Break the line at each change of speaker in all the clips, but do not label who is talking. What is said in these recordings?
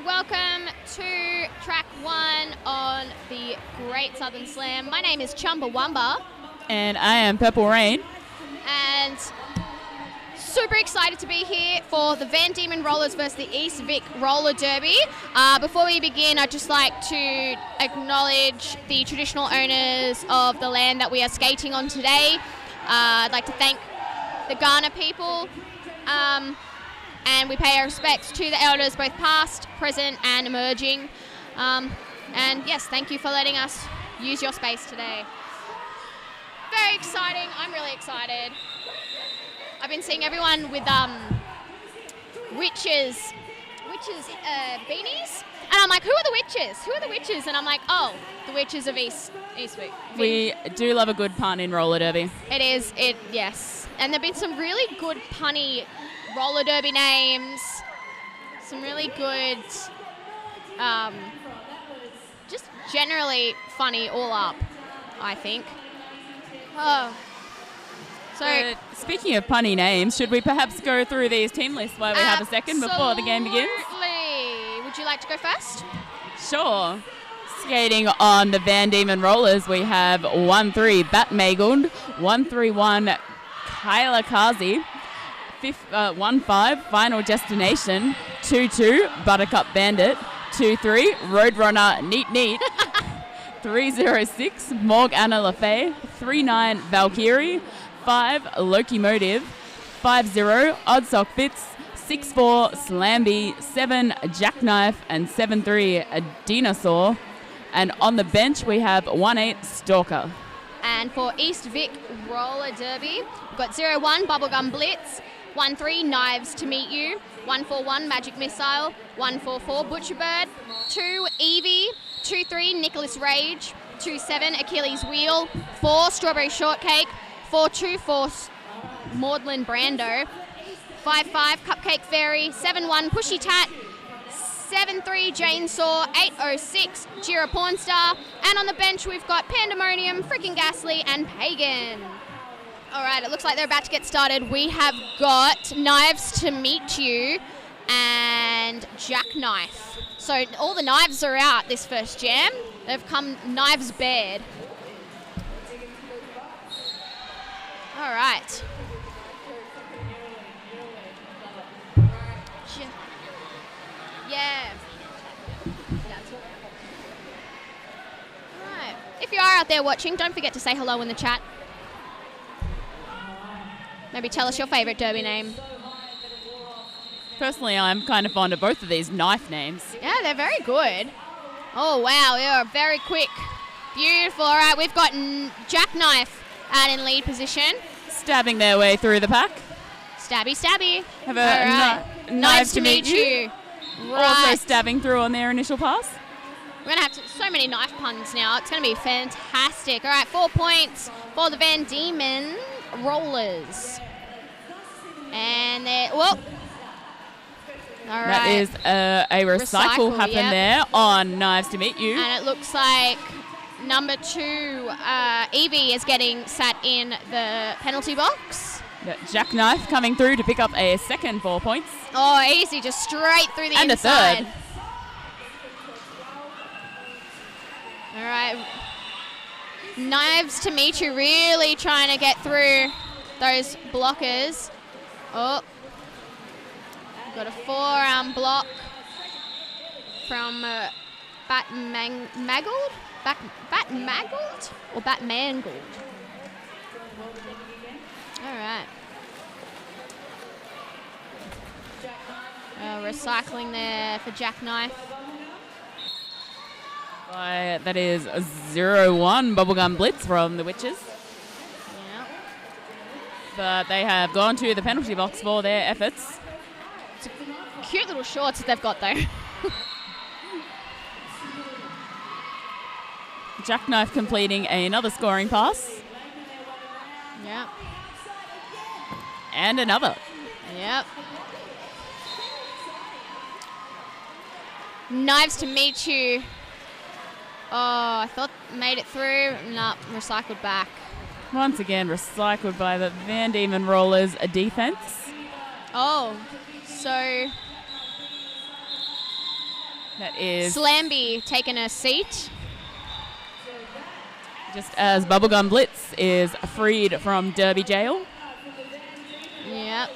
welcome to track 1 on the Great Southern Slam. My name is Chumbawamba.
And I am Purple Rain.
And super excited to be here for the Diemen Rollers versus the East Vic Roller Derby. Before we begin, I'd just like to acknowledge the traditional owners of the land that we are skating on today. I'd like to thank the Ghana people. And we pay our respects to the elders, both past, present, and emerging. And yes, thank you for letting us use your space today. Very exciting. I'm really excited. I've been seeing everyone with witches beanies, and I'm like, who are the witches? Who are the witches? And I'm like, oh, the witches of East Vic.
We do love a good pun in roller derby.
Yes. And there've been some really good punny roller derby names, some really good, just generally funny all up, I think. Oh. So
speaking of punny names, should we perhaps go through these team lists while we have a second before the game begins?
Absolutely. Would you like to go first?
Sure. Skating on the Diemen Rollers, we have 1-3 Bat Magund, 1-3-1 Kyla Kazi, 1-5 Final Destination, 2-2 Buttercup Bandit, 2-3 Roadrunner Neat, 3-0-6 Morg Anna LaFay, 3-9 Valkyrie, 5 Loki Motive, 5-0 Oddsock Fitz, 6-4 Slamby, 7 Jackknife, and 7-3 Dinosaur. And on the bench we have 1-8 Stalker.
And for East Vic Roller Derby, we've got 0-1 Bubblegum Blitz, 1-3 Knives to Meet You, 1-4-1 Magic Missile, 1-4-4 Butcherbird, 2 Evie, 2-3 Nicholas Rage, 2-7 Achilles Wheel, 4 Strawberry Shortcake, 4-2-4 Maudlin Brando, 5-5 Cupcake Fairy, 7-1 Pushy Tat, 7-3 Jane Saw, 8-0-6 Jira Pornstar, and on the bench we've got Pandemonium, Freaking Ghastly, and Pagan. All right, it looks like they're about to get started. We have got Knives to Meet You and Jackknife. So all the knives are out this first jam. They've come knives bared. All right. Yeah. All right. If you are out there watching, don't forget to say hello in the chat. Maybe tell us your favourite derby name.
Personally, I'm kind of fond of both of these knife names.
Yeah, they're very good. Oh, wow, you're very quick. Beautiful. All right, we've got Jackknife out in lead position.
Stabbing their way through the pack.
Stabby, stabby.
Have a knives to meet you.
Right.
Also stabbing through on their initial pass.
We're going to have so many knife puns now. It's going to be fantastic. All right, 4 points for the Diemen Rollers. And they're, whoa. All right.
That is a recycle happen there on Knives to Meet You.
And it looks like number 2, Evie, is getting sat in the penalty box.
Jackknife coming through to pick up a second 4 points.
Oh, easy, just straight through the
and
inside.
And a third.
All right. Knives to Meet You, really trying to get through those blockers. Oh. Got a forearm block from Bat Mangled? Bat Mangled? Or Bat Mangled? All right. Recycling there for Jackknife.
That is a 0-1 Bubblegum Blitz from the Witches.
Yeah.
But they have gone to the penalty box for their efforts.
Cute little shorts that they've got, though.
Jackknife completing another scoring pass.
Yeah.
And another.
Yep. Knives to Meet You. Oh, I thought made it through. No, recycled back.
Once again, recycled by the Diemen Rollers defense.
Oh, so
That is
Slamby taking a seat.
just as Bubblegum Blitz is freed from Derby jail.
Yep.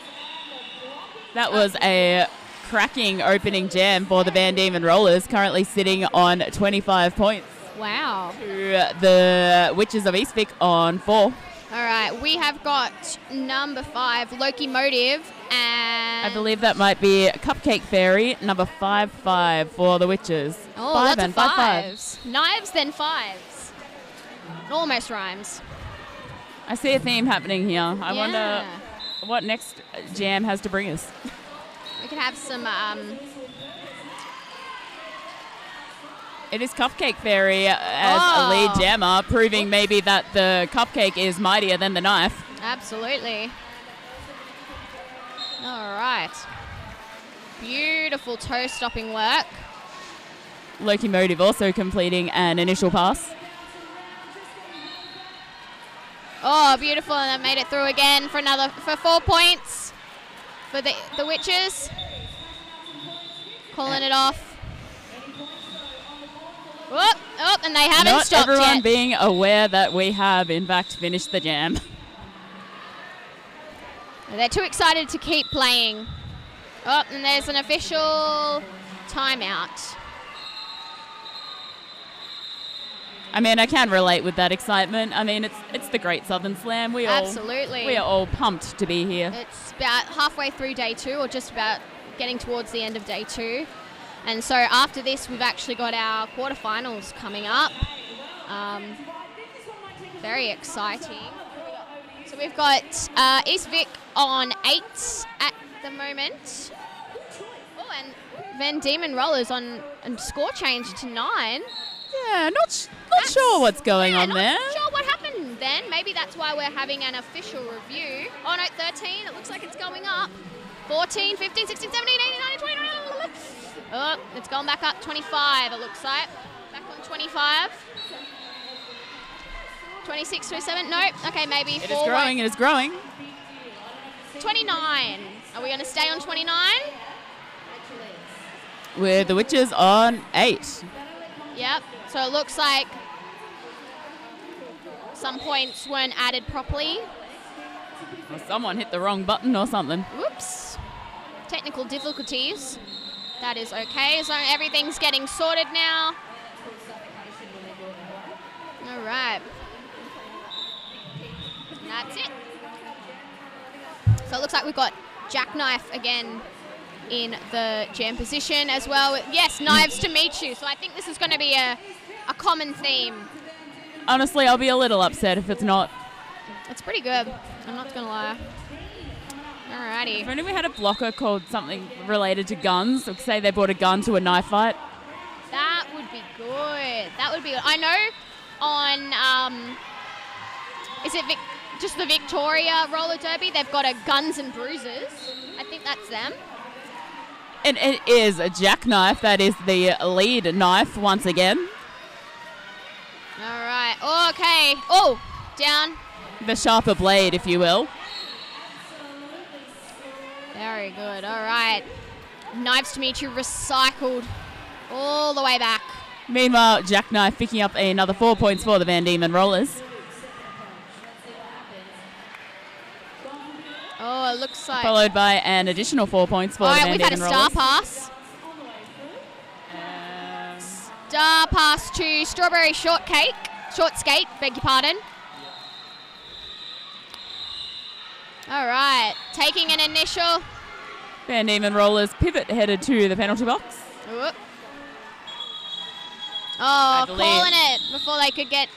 That was a cracking opening jam for the Van Diemen Rollers, currently sitting on 25 points.
Wow.
To the Witches of East Vic on 4.
All right, we have got number 5, Loki Motive, and
I believe that might be Cupcake Fairy, number 5-5 for the Witches.
oh,
5
lots
and
of
5-5.
fives. Knives, then fives. Almost rhymes.
I see a theme happening here. I wonder
Yeah.
what next jam has to bring us.
We could have some.
It is Cupcake Fairy as a lead jammer, proving maybe that the cupcake is mightier than the knife.
Absolutely. All right. Beautiful toe stopping work.
Locomotive also completing an initial pass.
Oh, beautiful, and that made it through again for 4 points for the Witches. Calling it off. Oh, and they haven't
Not
stopped
everyone
yet.
being aware that we have, in fact, finished the jam.
They're too excited to keep playing. Oh, and there's an official timeout.
I mean, I can relate with that excitement. I mean, it's the Great Southern Slam.
Absolutely.
We are all pumped to be here.
It's about halfway through day 2, or just about getting towards the end of day 2. And so after this, we've actually got our quarterfinals coming up. Very exciting. So we've got East Vic on 8 at the moment. Oh, and Van Diemen Rollers on score change to 9.
Yeah, not sure what's going on there.
Not sure what happened then. Maybe that's why we're having an official review. Oh no, 13. It looks like it's going up. 14, 15, 16, 17, 18, 19, 20. Oh, it's gone back up. 25, it looks like. Back on 25. 26, 27. No. Okay, maybe
It
4.
is growing. It is growing.
29. Are we going to stay on 29?
With the Witches on 8.
Yep. So it looks like some points weren't added properly.
Or someone hit the wrong button or something.
Whoops. Technical difficulties. That is okay. So everything's getting sorted now. All right. And that's it. So it looks like we've got Jackknife again in the jam position as well. Yes, knives to meet you. So I think this is going to be a common theme.
Honestly, I'll be a little upset if it's not.
It's pretty good. I'm not going to lie. Alrighty.
If only we had a blocker called something related to guns, like say they brought a gun to a knife fight.
That would be good. That would be good. I know on, is it just the Victoria Roller Derby, they've got a Guns and Bruises. I think that's them.
And it is a jackknife. That is the lead knife once again.
All right. Okay. Oh, down.
The sharper blade, if you will.
Very good. All right. Knives to meet you recycled all the way back.
Meanwhile, Jackknife picking up another 4 points for the Van Diemen Rollers.
Oh, it looks like.
Followed by an additional 4 points for the Van
All right, we've had a
Diemen
star
Rollers.
pass. Star pass to Strawberry Short Skate, beg your pardon. All right, taking an initial.
Van Diemen Rollers pivot headed to the penalty box.
Whoop.
I
Oh,
believe.
calling it before they could get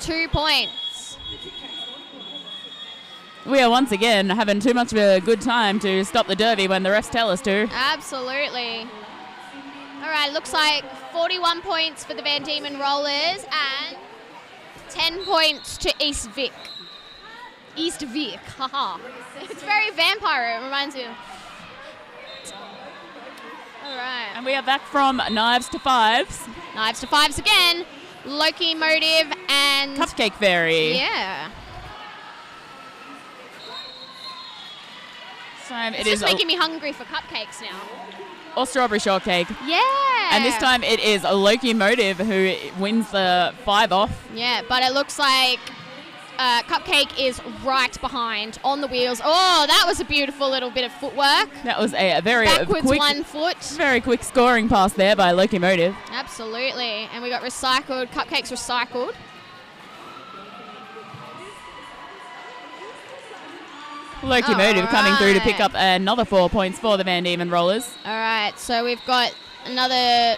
2 points.
We are once again having too much of a good time to stop the derby when the refs tell us to.
Absolutely. All right, looks like 41 points for the Van Diemen Rollers and 10 points to East Vic. East Vic, haha. It's very vampire, it reminds me of. All right.
And we are back from knives to fives.
Knives to fives again. Loki Motive and...
Cupcake Fairy.
Yeah.
So it
It's
is
just making me hungry for cupcakes now.
or Strawberry Shortcake.
Yeah.
And this time it is a Locomotive who wins the 5-off.
Yeah, but it looks like Cupcake is right behind on the wheels. Oh, that was a beautiful little bit of footwork.
That was a very
backwards
quick,
1 foot.
very quick scoring pass there by Locomotive.
Absolutely. And we got recycled. Cupcake's recycled.
Locomotive coming through to pick up another 4 points for the Van Diemen Rollers.
All right, so we've got another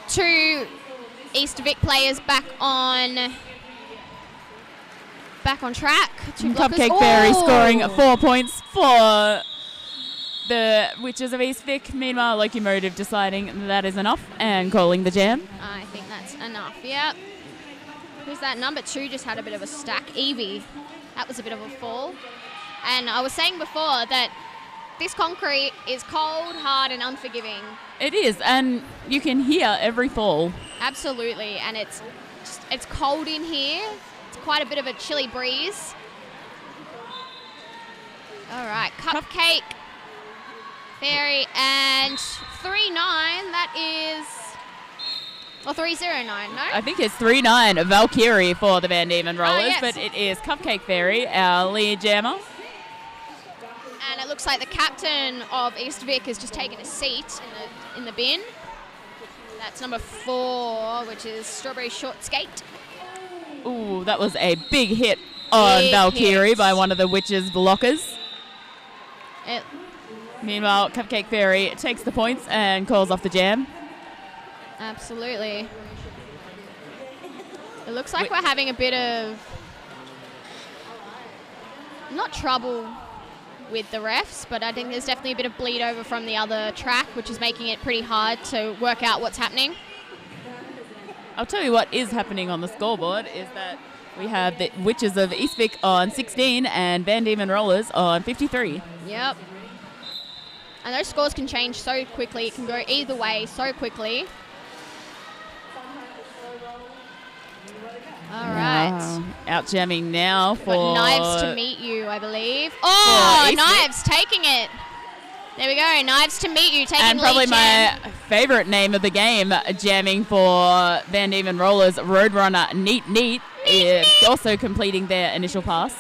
2 East Vic players back on track. 2
Cupcake Fairy scoring 4 points for the Witches of East Vic. Meanwhile, Locomotive deciding that is enough and calling the jam.
I think that's enough, yep. Who's that? Number 2 just had a bit of a stack. Evie. That was a bit of a fall. And I was saying before that this concrete is cold, hard, and unforgiving.
It is, and you can hear every fall.
Absolutely, and it's cold in here. It's quite a bit of a chilly breeze. All right, Cupcake Fairy and 3-9. That is, or 3-0-9. No,
I think it's 3-9 Valkyrie for the Van Diemen Rollers,
yes.
but it is Cupcake Fairy, our lead jammer.
And it looks like the captain of East Vic has just taken a seat in the bin. That's number 4, which is Strawberry Short Skate.
Ooh, that was a big hit on Valkyrie by one of the Witches' blockers. Meanwhile, Cupcake Fairy takes the points and calls off the jam.
Absolutely. It looks like we're having a bit of, not trouble with the refs, but I think there's definitely a bit of bleed over from the other track, which is making it pretty hard to work out what's happening.
I'll tell you what is happening on the scoreboard is that we have the Witches of East Vic on 16 and Van Diemen Rollers on 53.
Yep. And those scores can change so quickly. It can go either way so quickly. All right.
Out jamming now for
Knives to meet you, I believe. Oh, Knives taking it. There we go. Knives to meet you, taking
and probably
lead
my favorite name of the game, jamming for Van Diemen Rollers, Roadrunner Neat Neat, is also completing their initial pass.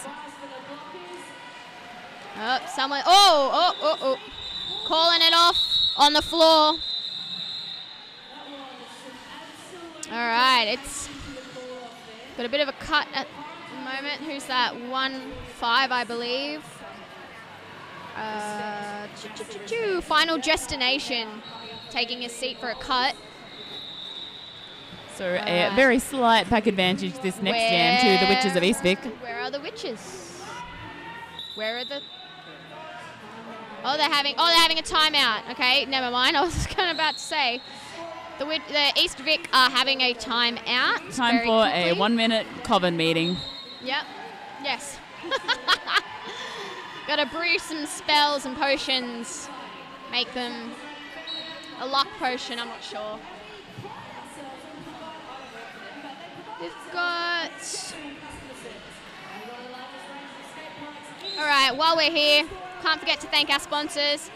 Oh, someone. Oh. Calling it off on the floor. All right, it's got a bit of a cut at the moment. Who's that? 1-5, I believe. Final Destination taking a seat for a cut.
So a very slight back advantage this next jam to the Witches of East Vic.
Where are the Witches? Where are the... Oh, they're having a timeout. Okay, never mind. I was kind of about to say. The East Vic are having a timeout.
Time for a 1-minute coven meeting.
Yep. Yes. Got to brew some spells and potions. Make them a luck potion, I'm not sure. We've got... All right, while we're here, can't forget to thank our sponsors.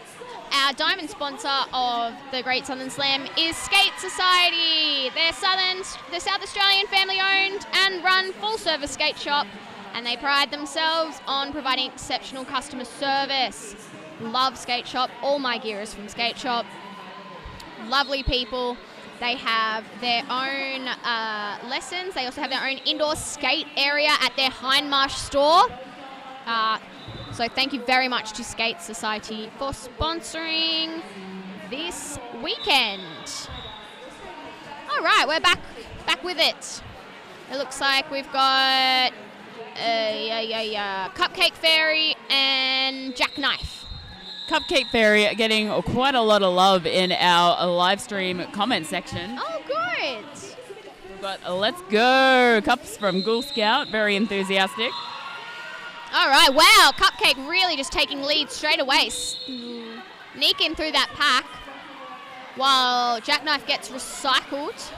Our diamond sponsor of the Great Southern Slam is Skate Society. They're South Australian family-owned and run full-service skate shop, and they pride themselves on providing exceptional customer service. Love Skate Shop. All my gear is from Skate Shop. Lovely people. They have their own lessons. They also have their own indoor skate area at their Hindmarsh store. So thank you very much to Skate Society for sponsoring this weekend. All right, we're back with it. It looks like we've got Cupcake Fairy and Jackknife.
Cupcake Fairy getting quite a lot of love in our live stream comment section.
Oh, good.
But let's go. Cups from Ghoul Scout, very enthusiastic.
All right, wow, Cupcake really just taking lead straight away. Sneaking through that pack while Jackknife gets recycled.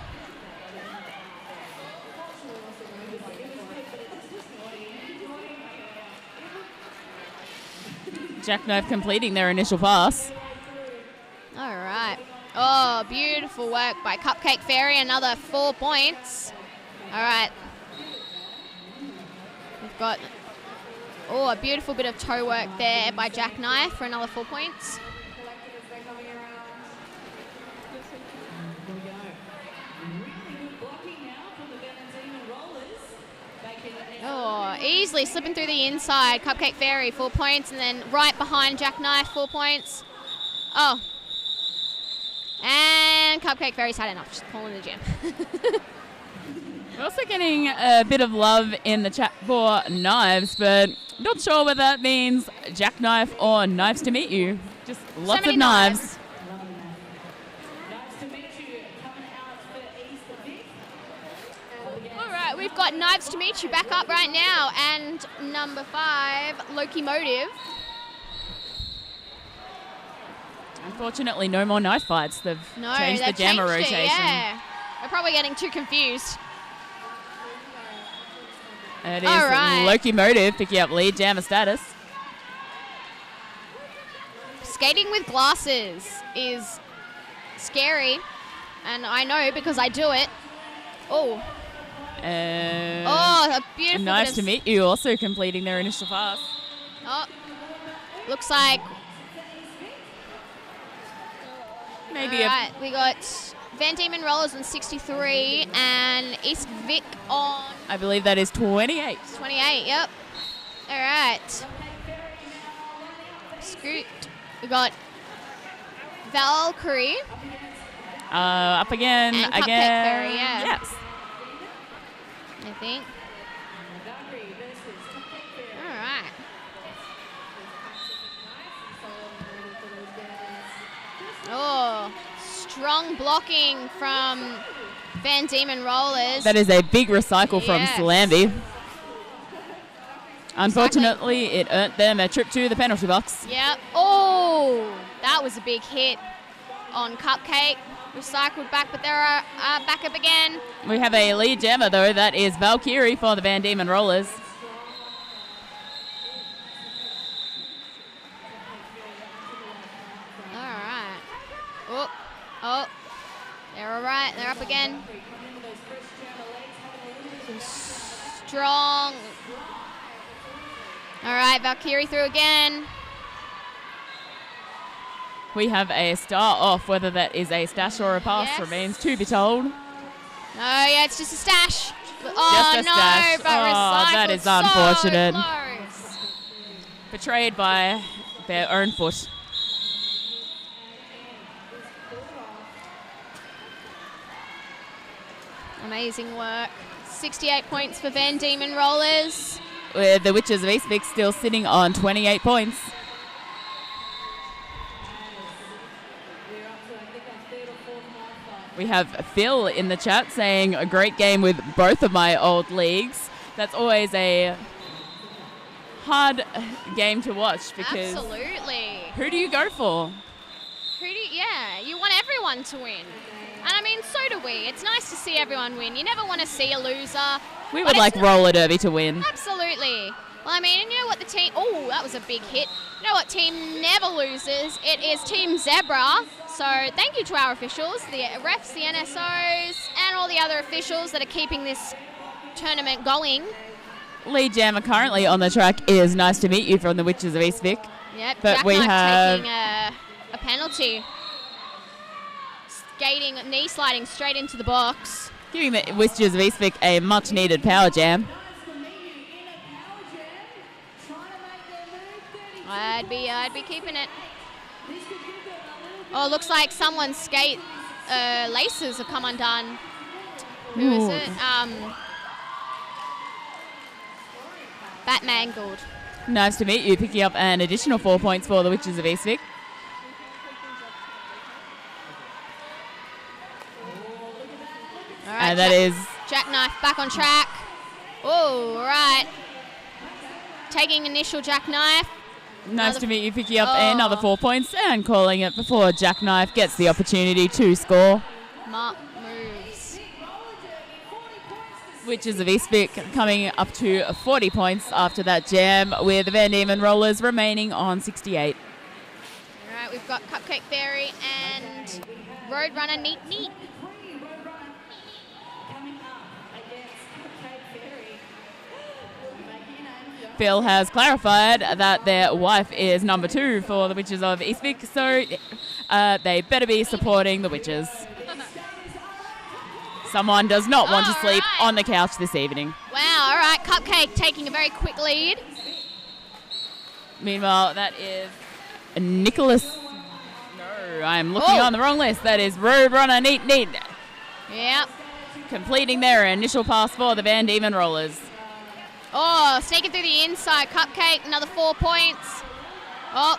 Jackknife completing their initial pass.
All right. Oh, beautiful work by Cupcake Fairy. Another 4 points. All right. We've got, a beautiful bit of toe work there by Jackknife for another 4 points. Oh, easily slipping through the inside. Cupcake Fairy, 4 points. And then right behind Jackknife, 4 points. Oh. And Cupcake Fairy's had enough. Just calling the gym.
We're also getting a bit of love in the chat for Knives, but not sure whether that means Jackknife or Knives to meet you. Just lots of knives.
All right, we've got Knives to meet you back up right now, and number 5, Locomotive.
Unfortunately, no more knife fights. They've changed the jammer rotation.
Yeah, we're probably getting too confused.
It is Locomotive picking up lead jammer status.
Skating with glasses is scary, and I know because I do it. Oh. A beautiful.
Nice to meet you. Also completing their initial pass.
Oh, looks like.
Maybe.
Right, we got Diemen Rollers on 63 and East Vic on.
I believe that is 28.
28. Yep. All right. Scoot. We got Valkyrie.
Up again.
And Cupcake Fairy, yeah.
Yes.
I think. All right. Oh, strong blocking from Diemen Rollers.
That is a big recycle from Slamby. Unfortunately, it earned them a trip to the penalty box.
Yep. Oh, that was a big hit on Cupcake. Recycled back, but they're back up again.
We have a lead jammer, though. That is Valkyrie for the Diemen Rollers.
All right. Oh. They're all right. They're up again. Strong. All right, Valkyrie through again.
We have a star off. Whether that is a stash or a pass remains to be told.
No, it's just a stash.
Oh, just a stash.
But recycled
that is unfortunate.
So close.
Betrayed by their own foot.
Amazing work. 68 points for Diemen Rollers.
With the Witches of East Vic still sitting on 28 points. We have Phil in the chat saying a great game with both of my old leagues. That's always a hard game to watch because
absolutely.
Who do you go for?
You want everyone to win. And I mean, so do we. It's nice to see everyone win. You never want to see a loser.
We would like Roller Derby to win.
Absolutely. Well, I mean, and you know what the team... Oh, that was a big hit. You know what team never loses? It is Team Zebra. So thank you to our officials, the refs, the NSOs, and all the other officials that are keeping this tournament going.
Lead jammer currently on the track is Nice to Meet You from the Witches of East Vic.
Yep,
but
Jackknife
we have
taking a penalty. Skating, knee sliding straight into the box.
Giving the Witches of East Vic a much needed power jam.
I'd be keeping it. Oh, looks like someone's skate laces have come undone. Who is it? Batmangled.
Nice to meet you, picking up an additional 4 points for the Witches of East Vic.
All right,
and that is
Jackknife back on track. Oh, right. Taking initial Jackknife.
Nice to meet you, picking up another 4 points and calling it before Jackknife gets the opportunity to score.
Mark moves.
Witches of East Vic coming up to 40 points after that jam, with the Diemen Rollers remaining on 68.
All right, we've got Cupcake Fairy and Roadrunner Neat.
Phil has clarified that their wife is number 2 for the Witches of East Vic, so they better be supporting the Witches. Someone does not want to sleep on the couch this evening.
Wow, all right. Cupcake taking a very quick lead.
Meanwhile, that is Nicholas. No, I'm looking on the wrong list. That is Roadrunner Neat.
Yep.
Completing their initial pass for the Diemen Rollers.
Oh, sneaking through the inside. Cupcake, another 4 points. Oh.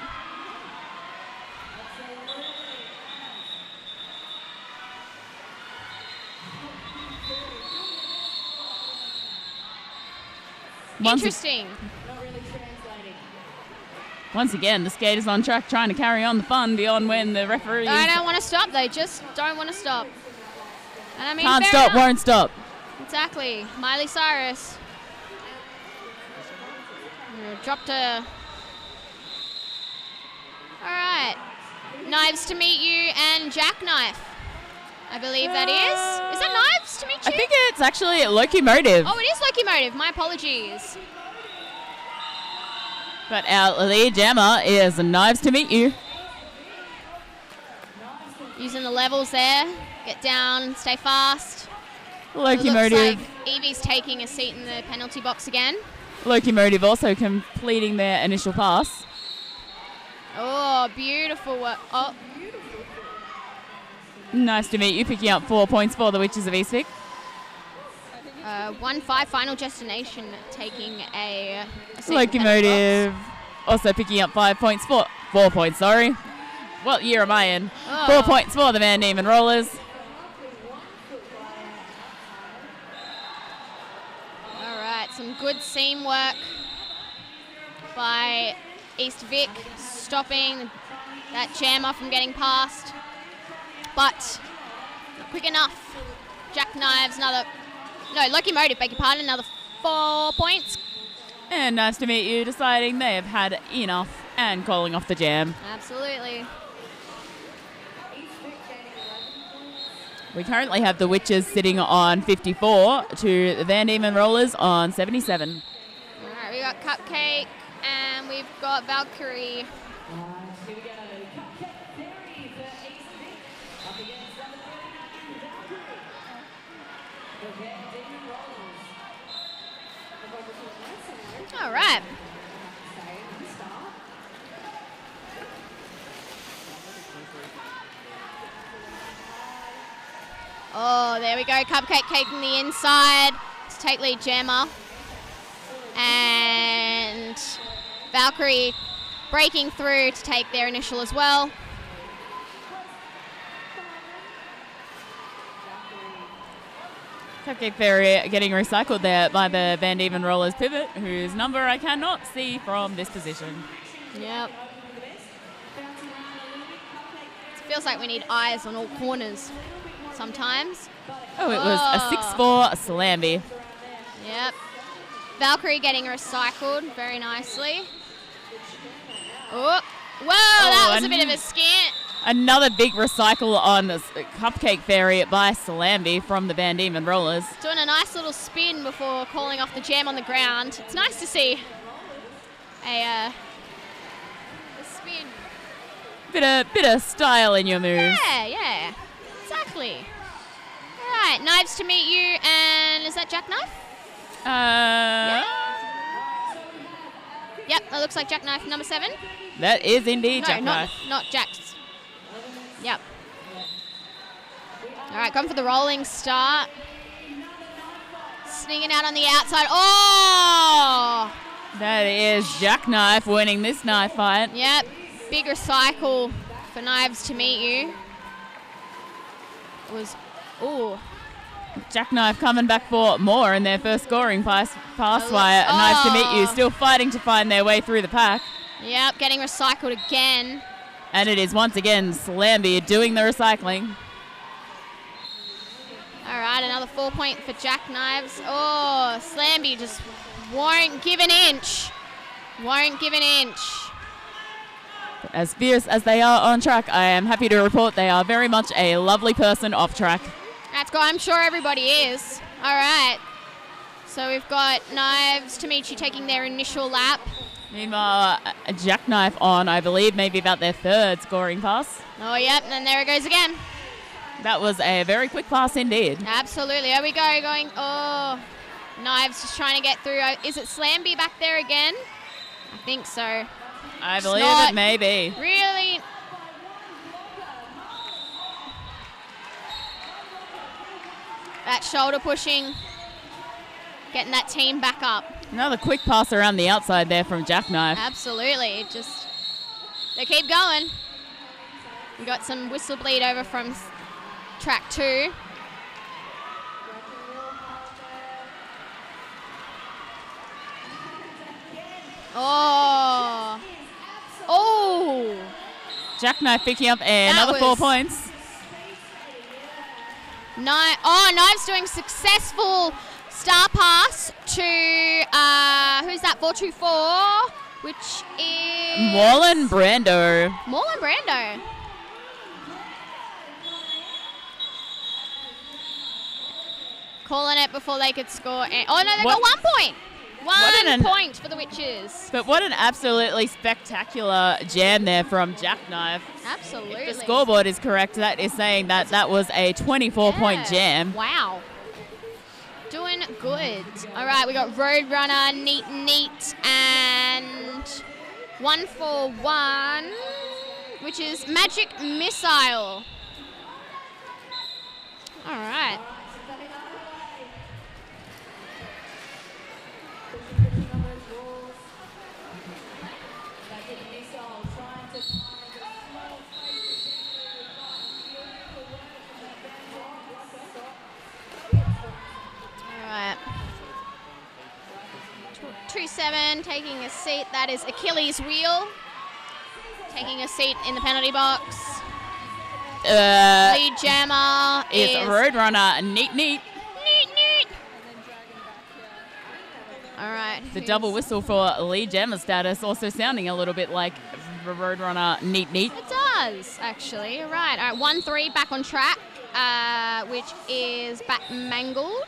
Interesting.
Once again, the skaters on track trying to carry on the fun beyond when the referee.
I don't want to stop. They just don't want to stop. And I mean,
can't stop,
enough.
Won't stop.
Exactly. Miley Cyrus. Dropped a. All right. Knives to meet you and Jackknife. I believe that is. Is that Knives to meet you?
I think it's actually Locomotive.
Oh, it is Locomotive. My apologies.
But our lead jammer is Knives to meet you.
Using the levels there. Get down, stay fast.
Locomotive.
It looks like Evie's taking a seat in the penalty box again.
Locomotive also completing their initial pass.
Oh, beautiful work. Oh.
Nice to meet you, picking up 4 points for the Witches of East Vic.
1-5 final destination taking a seat
Locomotive also picking up 5 points for 4 points, sorry. What year am I in? 4 points for the Diemen Rollers.
All right, some good seam work by East Vic, stopping that jammer from getting past. But not quick enough. Jackknives, Locomotive, beg your pardon, another 4 points.
And nice to meet you, deciding they have had enough and calling off the jam.
Absolutely.
We currently have the Witches sitting on 54 to the Diemen Rollers on 77.
All right, we got Cupcake and we've got Valkyrie. All right. Oh, there we go. Cupcake taking the inside to take lead jammer. And Valkyrie breaking through to take their initial as well.
Cupcake Fairy getting recycled there by the Diemen Rollers pivot, whose number I cannot see from this position.
Yep. It feels like we need eyes on all corners sometimes.
Oh, it was a 6-4 Slamby.
Yep. Valkyrie getting recycled very nicely. Oh, whoa, that was a bit of a skant.
Another big recycle on the Cupcake Fairy by Slamby from the Diemen Rollers.
Doing a nice little spin before calling off the jam on the ground. It's nice to see a spin.
Bit of style in your moves.
Yeah, exactly. All right, Knives to meet you, and is that Jackknife? Yep, that looks like Jackknife number 7.
That is indeed
No,
Jackknife.
not Jack's. Yep. All right, going for the rolling start. Sneaking out on the outside. Oh!
That is Jackknife winning this knife fight.
Yep, big recycle for Knives to meet you. It was, ooh.
Jackknife coming back for more in their first scoring pass via Knives to meet you, still fighting to find their way through the pack.
Yep, getting recycled again.
And it is once again Slamby doing the recycling.
All right, another 4 point for Jackknives. Oh, Slamby just won't give an inch. Won't give an inch.
As fierce as they are on track, I am happy to report they are very much a lovely person off track.
That's good. I'm sure everybody is. All right. So we've got Knives to meet you taking their initial lap.
Meanwhile, a Jackknife on, I believe, maybe about their third scoring pass.
Oh, yep. And there it goes again.
That was a very quick pass indeed.
Absolutely. There we go. Going. Oh, Knives just trying to get through. Is it Slamby back there again? I think so.
I believe it may be.
Really? That shoulder pushing. Getting that team back up.
Another quick pass around the outside there from Jackknife.
Absolutely. Just, they keep going. We got some whistle bleed over from track 2. Oh. Oh.
Jackknife picking up another 4 points.
Knives doing successful star pass to, who's that, 424, which is...
Marlon Brando.
Calling it before they could score. Oh, no, they got 1 point. One point for the Witches.
But what an absolutely spectacular jam there from Jackknife.
Absolutely.
If the scoreboard is correct, that is saying that that was a 24-point jam.
Wow. Doing good. All right, we got Roadrunner, Neat, and 141, which is Magic Missile. All right. Alright. 2-7 taking a seat. That is Achilles Wheel. Taking a seat in the penalty box. Lead jammer
is Roadrunner. Neat.
Alright.
The double whistle for lead jammer status also sounding a little bit like Roadrunner. Neat.
It does, actually. Right. Alright, 1-3 back on track, which is Bat Mangled.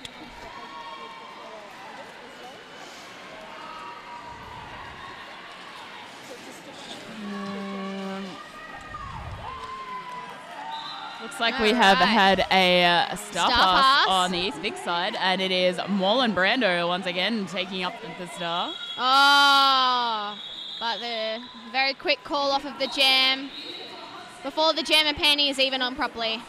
Looks like we have had a star pass on the East Vic side, and it is Marlon Brando once again taking up the star.
Oh, but the very quick call off of the jam before the jam and panty is even on properly.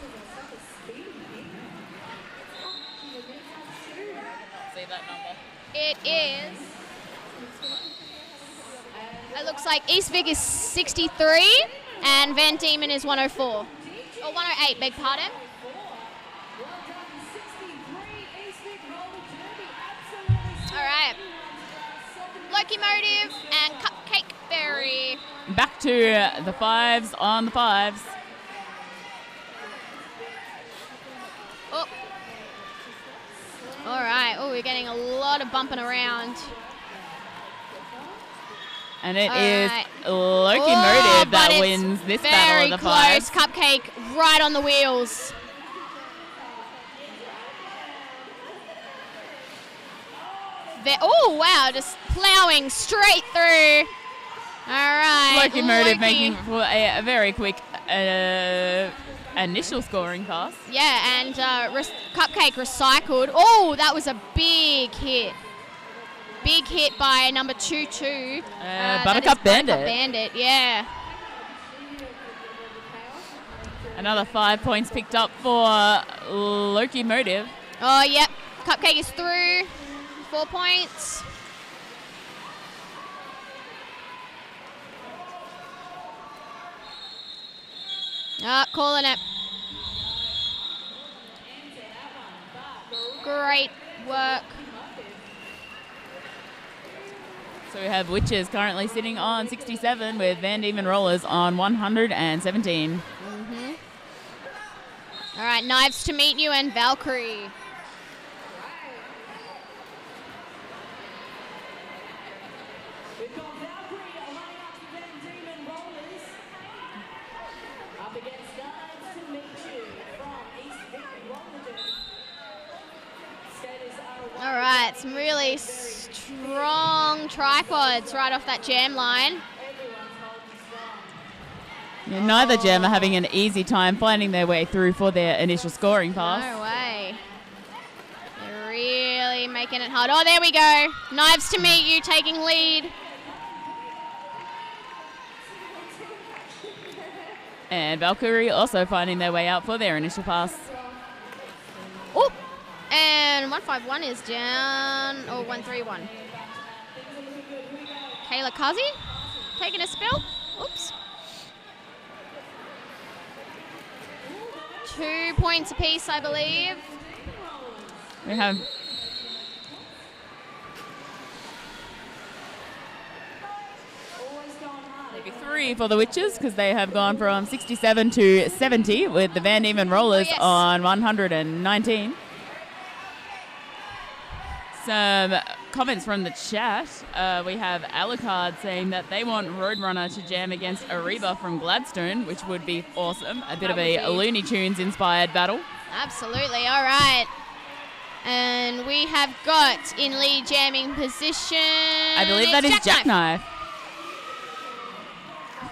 See that number?
It is. It looks like East Vic is 63 and Van Diemen is 104. Or 108, beg pardon. All right. Locomotive and Cupcake Berry.
Back to the fives on the fives.
Oh. All right. Oh, we're getting a lot of bumping around.
And it is Locomotive that wins this battle of the fives.
Very close. Cupcake right on the wheels. Oh, wow. Just plowing straight through. All right.
Locomotive making for a very quick initial scoring pass.
Yeah, and Cupcake recycled. Oh, that was a big hit. Big hit by number 22.
Buttercup Bandit.
Bandit, yeah.
Another 5 points picked up for Locomotive.
Oh, yep. Cupcake is through. 4 points. Calling it. Great work.
So we have Witches currently sitting on 67 with Van Diemen Rollers on 117.
All right, Knives to meet you and Valkyrie.
Diemen Rollers up against Knives to meet you from East Vic Roller Derby. Skaters are
All right, some really strong tripods right off that jam line.
Yeah, neither jam are having an easy time finding their way through for their initial scoring pass.
No way. They're really making it hard. Oh, there we go. Knives to meet you, taking lead.
And Valkyrie also finding their way out for their initial pass.
Oh, and 151 is down. Oh, 131. Kayla Kazi taking a spill. Oops. 2 points apiece, I believe.
We have maybe 3 for the Witches because they have gone from 67 to 70 with the Van Diemen Rollers on 119. Some comments from the chat. We have Alucard saying that they want Roadrunner to jam against Ariba from Gladstone, which would be awesome. A bit of a Looney Tunes inspired battle.
Absolutely. All right. And we have got in lead jamming position.
I believe that is Jackknife.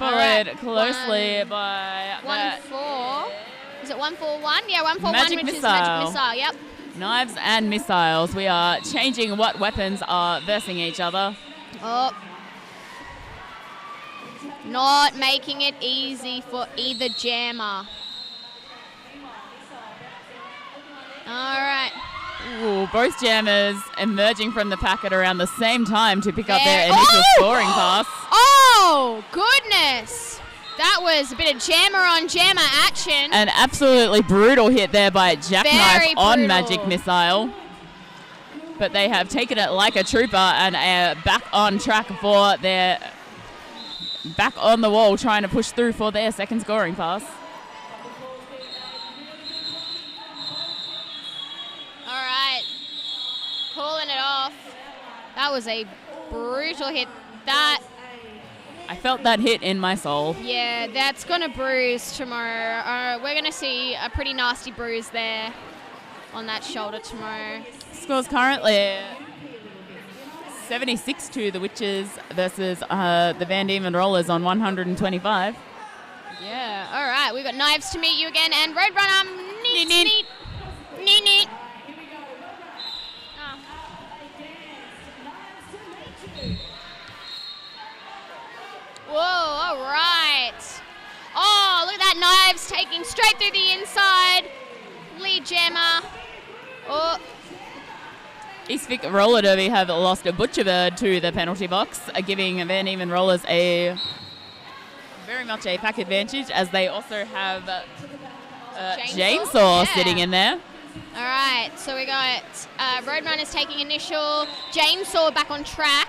Followed closely by
1-4. Is it 1-4-1? Yeah, 1-4-1,
Magic
which
Missile.
is Magic Missile. Yep.
Knives and missiles. We are changing what weapons are versing each other.
Oh. Not making it easy for either jammer. All right.
Ooh, both jammers emerging from the packet around the same time to pick up their initial scoring pass.
Oh, goodness. That was a bit of jammer on jammer action.
An absolutely brutal hit there by Jackknife on Magic Missile. But they have taken it like a trooper and are back on track for their... back on the wall trying to push through for their second scoring pass.
All right. Calling it off. That was a brutal hit. That...
I felt that hit in my soul.
Yeah, that's going to bruise tomorrow. We're going to see a pretty nasty bruise there on that shoulder tomorrow.
Scores currently 76 to the Witches versus the Van Diemen Rollers on 125.
Yeah, all right. We've got Knives to meet you again and Roadrunner. Neat. Whoa, all right. Oh, look at that. Knives taking straight through the inside. Lead jammer. Oh.
East Vic Roller Derby have lost a Butcherbird to the penalty box, giving Van Diemen Rollers very much a pack advantage, as they also have Chainsaw sitting in there.
All right, so we got Roadrunners taking initial, Chainsaw back on track.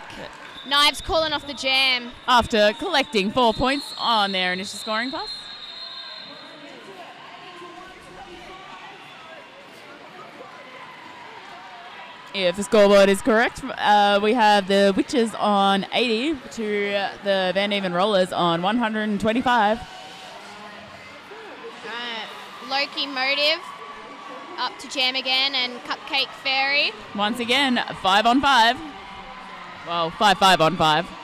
Knives calling off the jam.
After collecting 4 points on their initial scoring pass. If the scoreboard is correct, we have the Witches on 80 to the Van Diemen Rollers on 125.
Loki Motive up to jam again, and Cupcake Fairy.
Once again, 5 on 5. Well, 5 on 5.
5.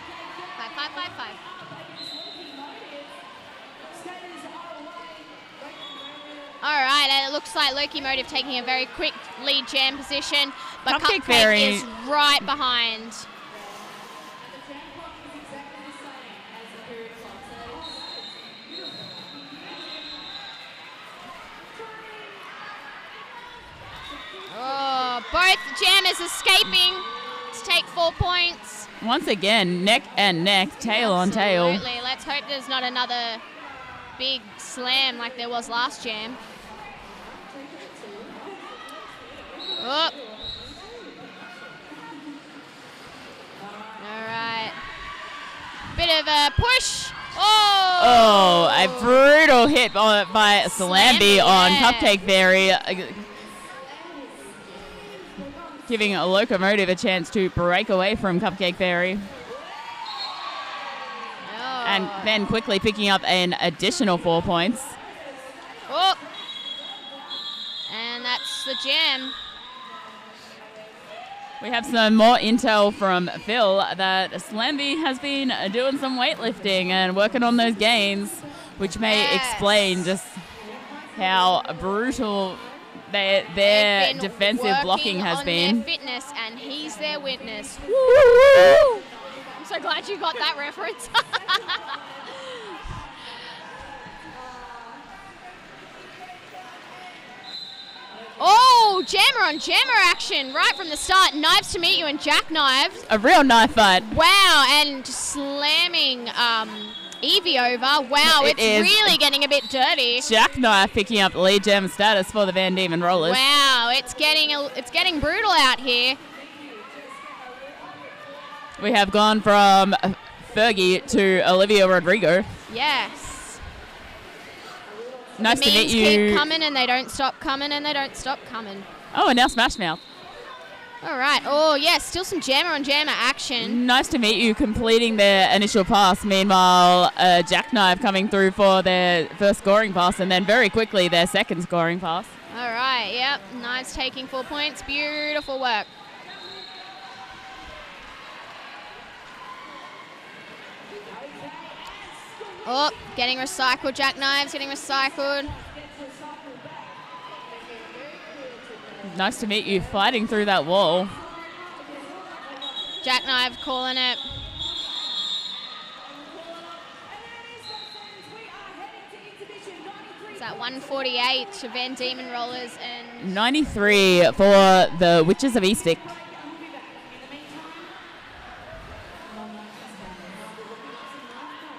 All right, and it looks like Loki Motive taking a very quick lead jam position, but Cupcake
Fairy
is right behind. Oh, both jammers escaping to take 4 points.
Once again, neck and neck, tail on tail.
Absolutely. Let's hope there's not another big slam like there was last jam. Oh. All right. Bit of a push. Oh,
a brutal hit by Slamby on Cupcake Fairy. Giving a Locomotive a chance to break away from Cupcake Fairy.
Oh,
And then quickly picking up an additional 4 points.
Oh. And that's the jam.
We have some more intel from Phil that Slamby has been doing some weightlifting and working on those gains, which may explain just how brutal their defensive blocking has been.
Their fitness, and he's their witness. Woo! I'm so glad you got that reference. Oh, jammer on jammer action right from the start. Knives to meet you and jackknives.
A real knife fight.
Wow, and slamming Evie over. Wow, it's really getting a bit dirty.
Jackknife picking up lead gem status for the Van Diemen Rollers.
Wow, it's getting brutal out here.
We have gone from Fergie to Olivia Rodrigo.
Yes.
Nice to meet you.
Keep coming and they don't stop coming and they don't stop coming.
Oh, and now Smash Mouth.
All right. Oh, yes, still some jammer on jammer action.
Nice to meet you completing their initial pass. Meanwhile, Jackknife coming through for their first scoring pass and then very quickly their second scoring pass.
All right. Yep. Knives taking 4 points. Beautiful work. Oh, getting recycled. Jackknives getting recycled.
Nice to meet you fighting through that wall.
Jackknife calling it. It's at 148 to Van Diemen Rollers and
93 for the Witches of East Vic.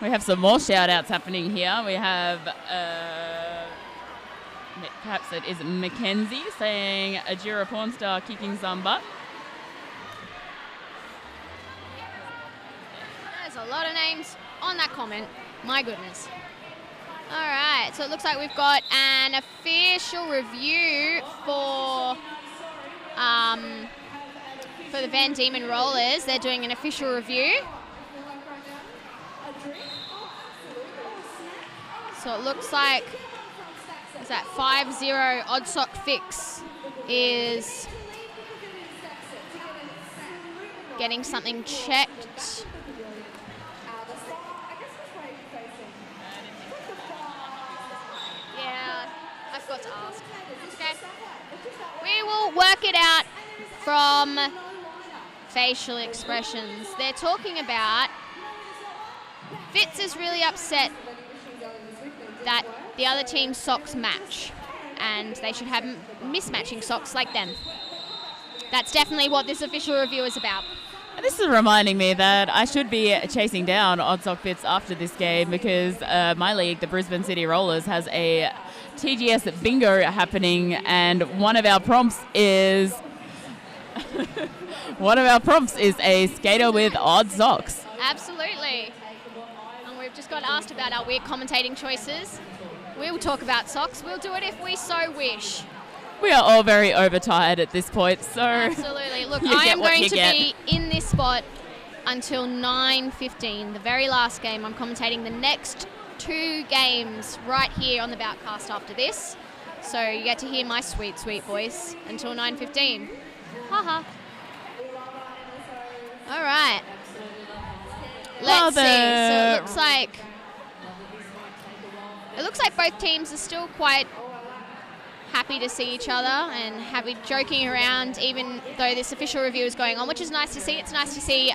We have some more shout-outs happening here. We have, perhaps it is Mackenzie saying, Ajura Pornstar kicking some butt.
There's a lot of names on that comment. My goodness. All right, so it looks like we've got an official review for the Van Diemen Rollers. They're doing an official review. So it looks like is that 5-0 odd sock fix is getting something checked. Yeah, I forgot to ask. Okay. We will work it out from facial expressions. They're talking about Fitz is really upset that the other team's socks match and they should have mismatching socks like them. That's definitely what this official review is about.
And this is reminding me that I should be chasing down Odd Sock Fits after this game because my league, the Brisbane City Rollers, has a TGS bingo happening and one of our prompts is a skater with odd socks.
Absolutely. We've just got asked about our weird commentating choices. We'll talk about socks. We'll do it if we so wish.
We are all very overtired at this point, so
absolutely. Look, I am going to be in this spot until 9:15, the very last game. I'm commentating the next 2 games right here on the Boutcast after this. So you get to hear my sweet, sweet voice until 9:15. Haha. All right. Let's see. So it looks like both teams are still quite happy to see each other and happy joking around, even though this official review is going on, which is nice to see. It's nice to see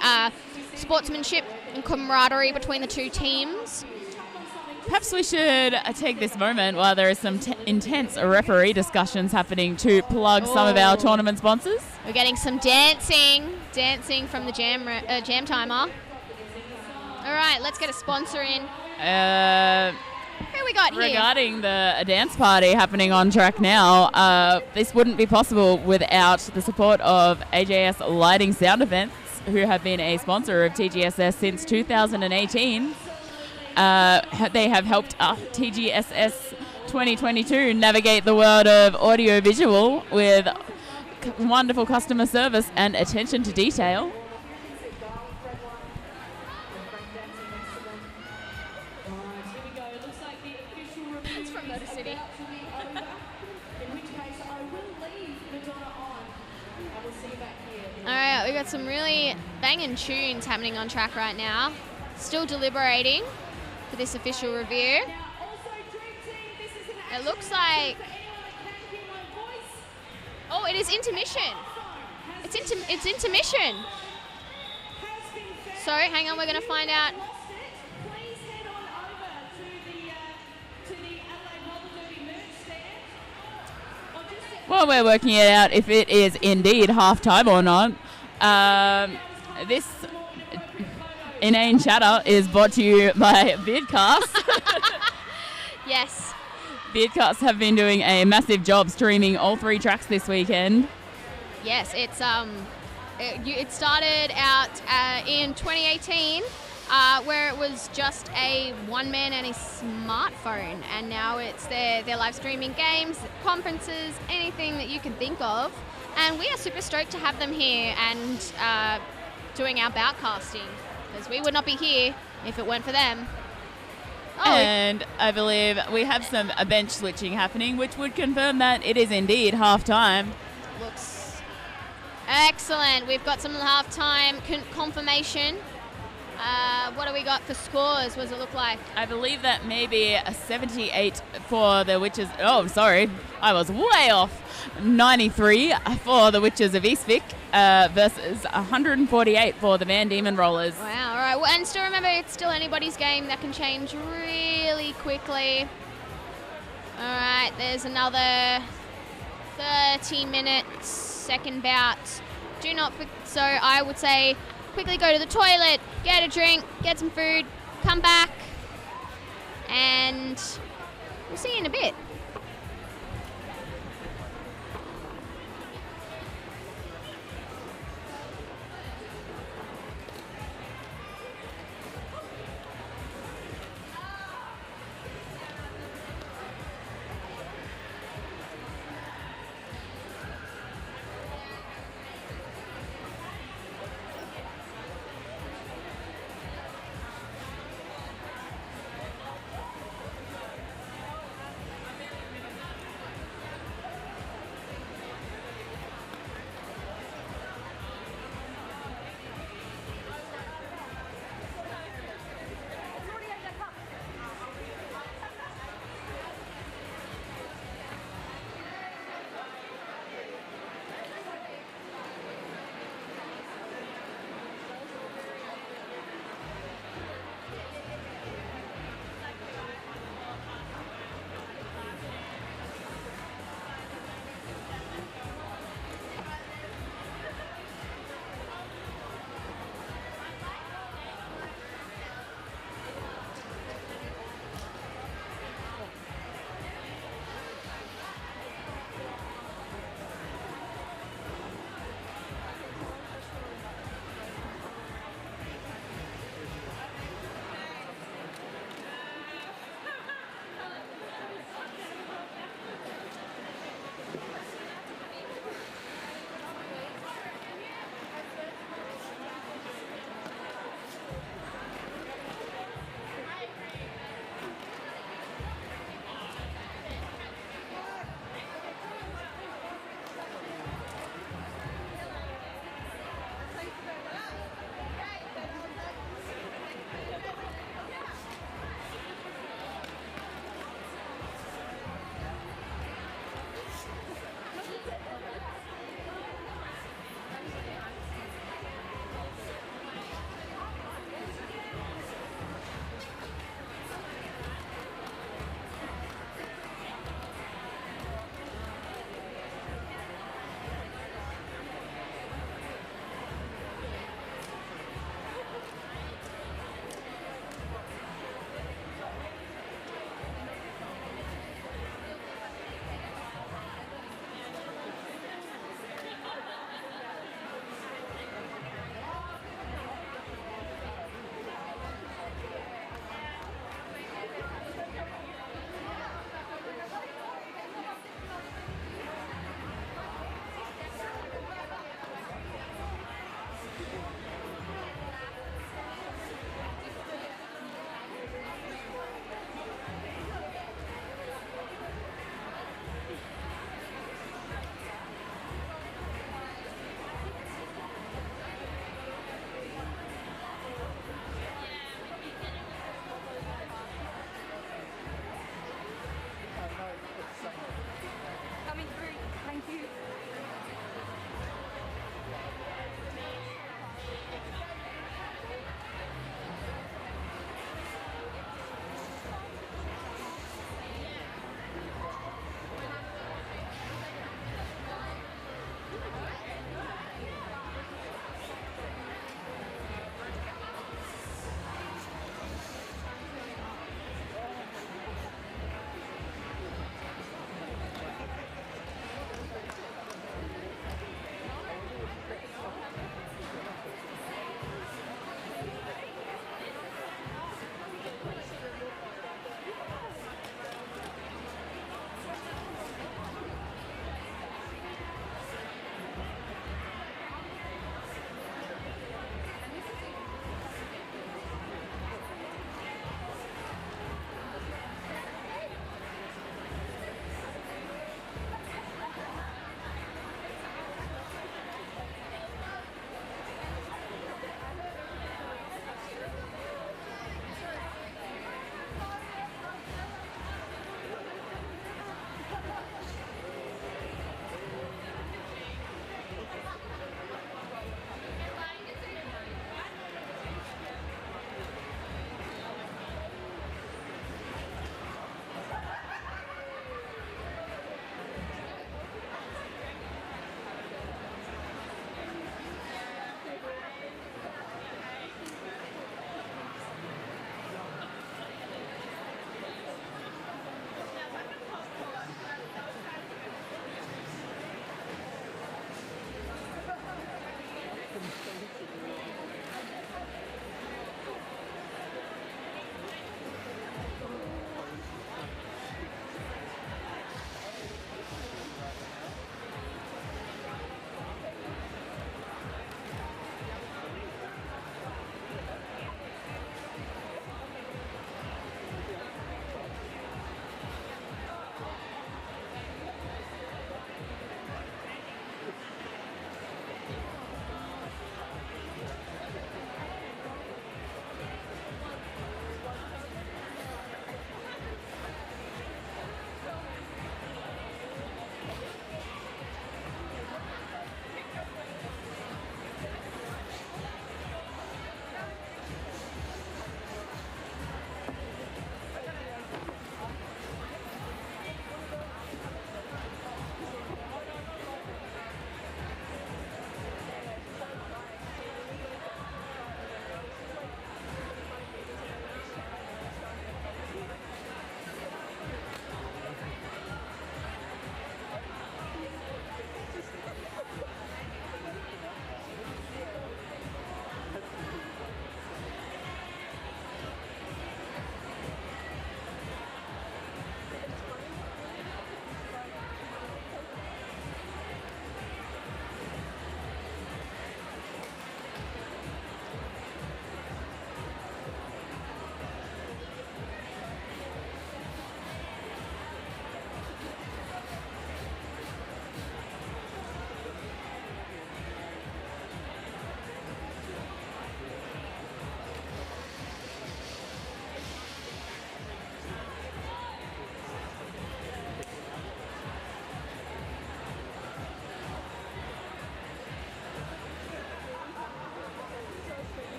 sportsmanship and camaraderie between the two teams.
Perhaps we should take this moment while there is some intense referee discussions happening to plug some of our tournament sponsors.
We're getting some dancing from the jam timer. All right, let's get a sponsor in. Who we got here?
Regarding the dance party happening on track now, this wouldn't be possible without the support of AJS Lighting Sound Events, who have been a sponsor of TGSS since 2018. They have helped TGSS 2022 navigate the world of audio-visual with wonderful customer service and attention to detail.
Motor City.
about to be over, in which case I will leave Madonna on. I will see you back here.
All right, we got some really banging tunes happening on track right now. Still deliberating for this official review.
Now, also, Dream Team, this is an
It looks
action
like,
for anyone who can't hear my voice.
oh, it is intermission. It's intermission.
Has been found.
So hang on, we're going to find out.
Lost it. Please head on over to the Adelaide Roller Derby merch stand. Or just
Well, we're working it out if it is indeed halftime or not. This inane chatter is brought to you by Beardcast.
Yes.
Beardcast have been doing a massive job streaming all 3 tracks this weekend.
Yes, it's it started out in 2018 where it was just a one man and a smartphone, and now it's they're live streaming games, conferences, anything that you can think of, and we are super stoked to have them here and doing our boutcasting, because we would not be here if it weren't for them. Oh,
And I believe we have some bench switching happening, which would confirm that it is indeed halftime.
looks excellent. We've got some halftime confirmation. What do we got for scores? What does it look like?
I believe that maybe a 78 for the Witches. Oh, sorry, I was way off. 93 for the Witches of East Vic versus 148 for the Diemen Rollers.
Wow, all right. Well, and still remember, it's still anybody's game. That can change really quickly. All right, there's another 30 minutes, second bout. Do not, so I would say quickly go to the toilet, get a drink, get some food, come back, and we'll see you in a bit.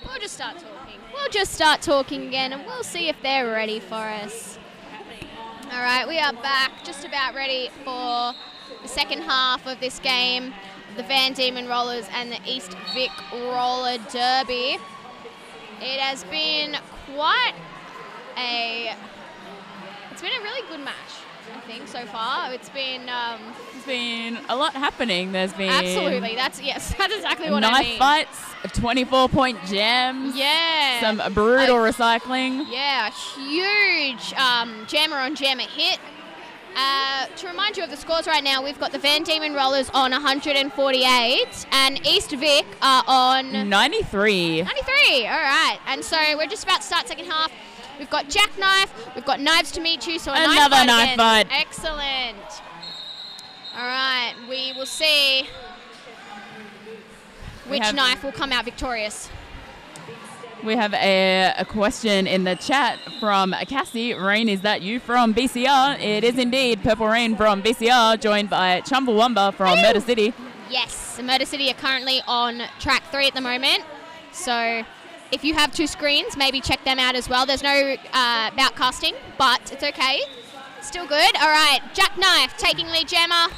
We'll just start talking. We'll just start talking again, and we'll see if they're ready for us. All right, we are back, just about ready for the second half of this game, the Diemen Rollers and the East Vic Roller Derby. It has been it's been a really good match, I think, so far. It's been
There's been a lot happening. There's been
absolutely, that's exactly what
knife
I mean.
fights, 24-point jams,
Yeah.
some brutal recycling.
Yeah, huge jammer on jammer hit. To remind you of the scores right now, we've got the Diemen Rollers on 148 and East Vic are on
93.
93, all right. And so we're just about to start second half. We've got jackknife, we've got knives to meet you, so
Another knife
again.
fight.
Excellent. All right, we will see which knife will come out victorious.
We have a question in the chat from Cassie. Rain, is that you from BCR? It is indeed. Purple Rain from BCR, joined by Chumbawamba from Murder City.
Yes, Murder City are currently on track 3 at the moment. So if you have 2 screens, maybe check them out as well. There's no bout casting, but it's okay. Still good. All right, jackknife taking lead jammer.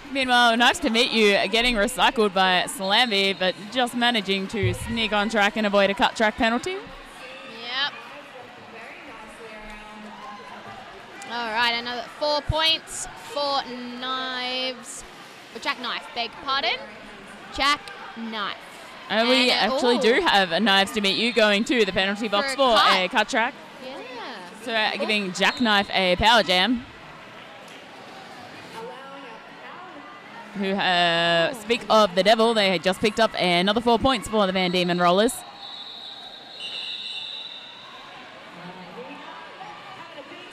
Meanwhile, nice to meet you, getting recycled by Slamby, but just managing to sneak on track and avoid a cut track penalty.
Yep. All right, another 4 points for knives. For jackknife, beg pardon. Jackknife.
And we actually do have a knives to meet you going to the penalty box for a cut track.
Yeah.
So giving jackknife a power jam. Who speak of the devil, they had just picked up another 4 points for the Diemen Rollers.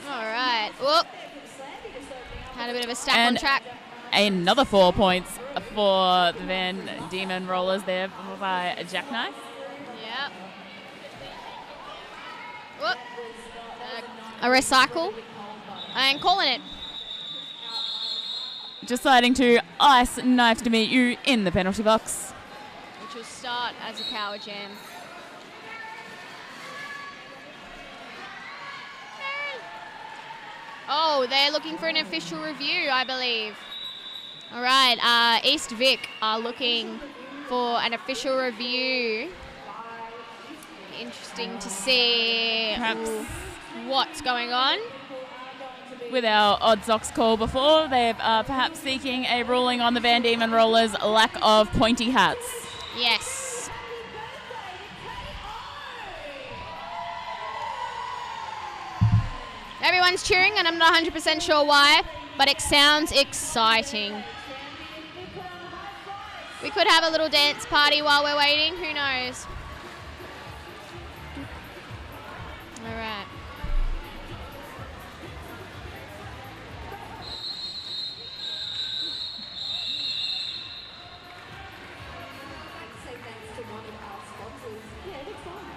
All right. Whoop. Had a bit of a stack on track.
Another 4 points for the Diemen Rollers there by a jackknife.
Yep. Whoop. A recycle. And calling it.
Deciding to ice knife to meet you in the penalty box.
Which will start as a power jam. Oh, they're looking for an official review, I believe. All right, East Vic are looking for an official review. Interesting to see
Perhaps
what's going on.
with our odd socks call before, they're perhaps seeking a ruling on the Diemen Rollers' lack of pointy hats.
Yes. Everyone's cheering, and I'm not 100% sure why, but it sounds exciting. We could have a little dance party while we're waiting. Who knows? All right.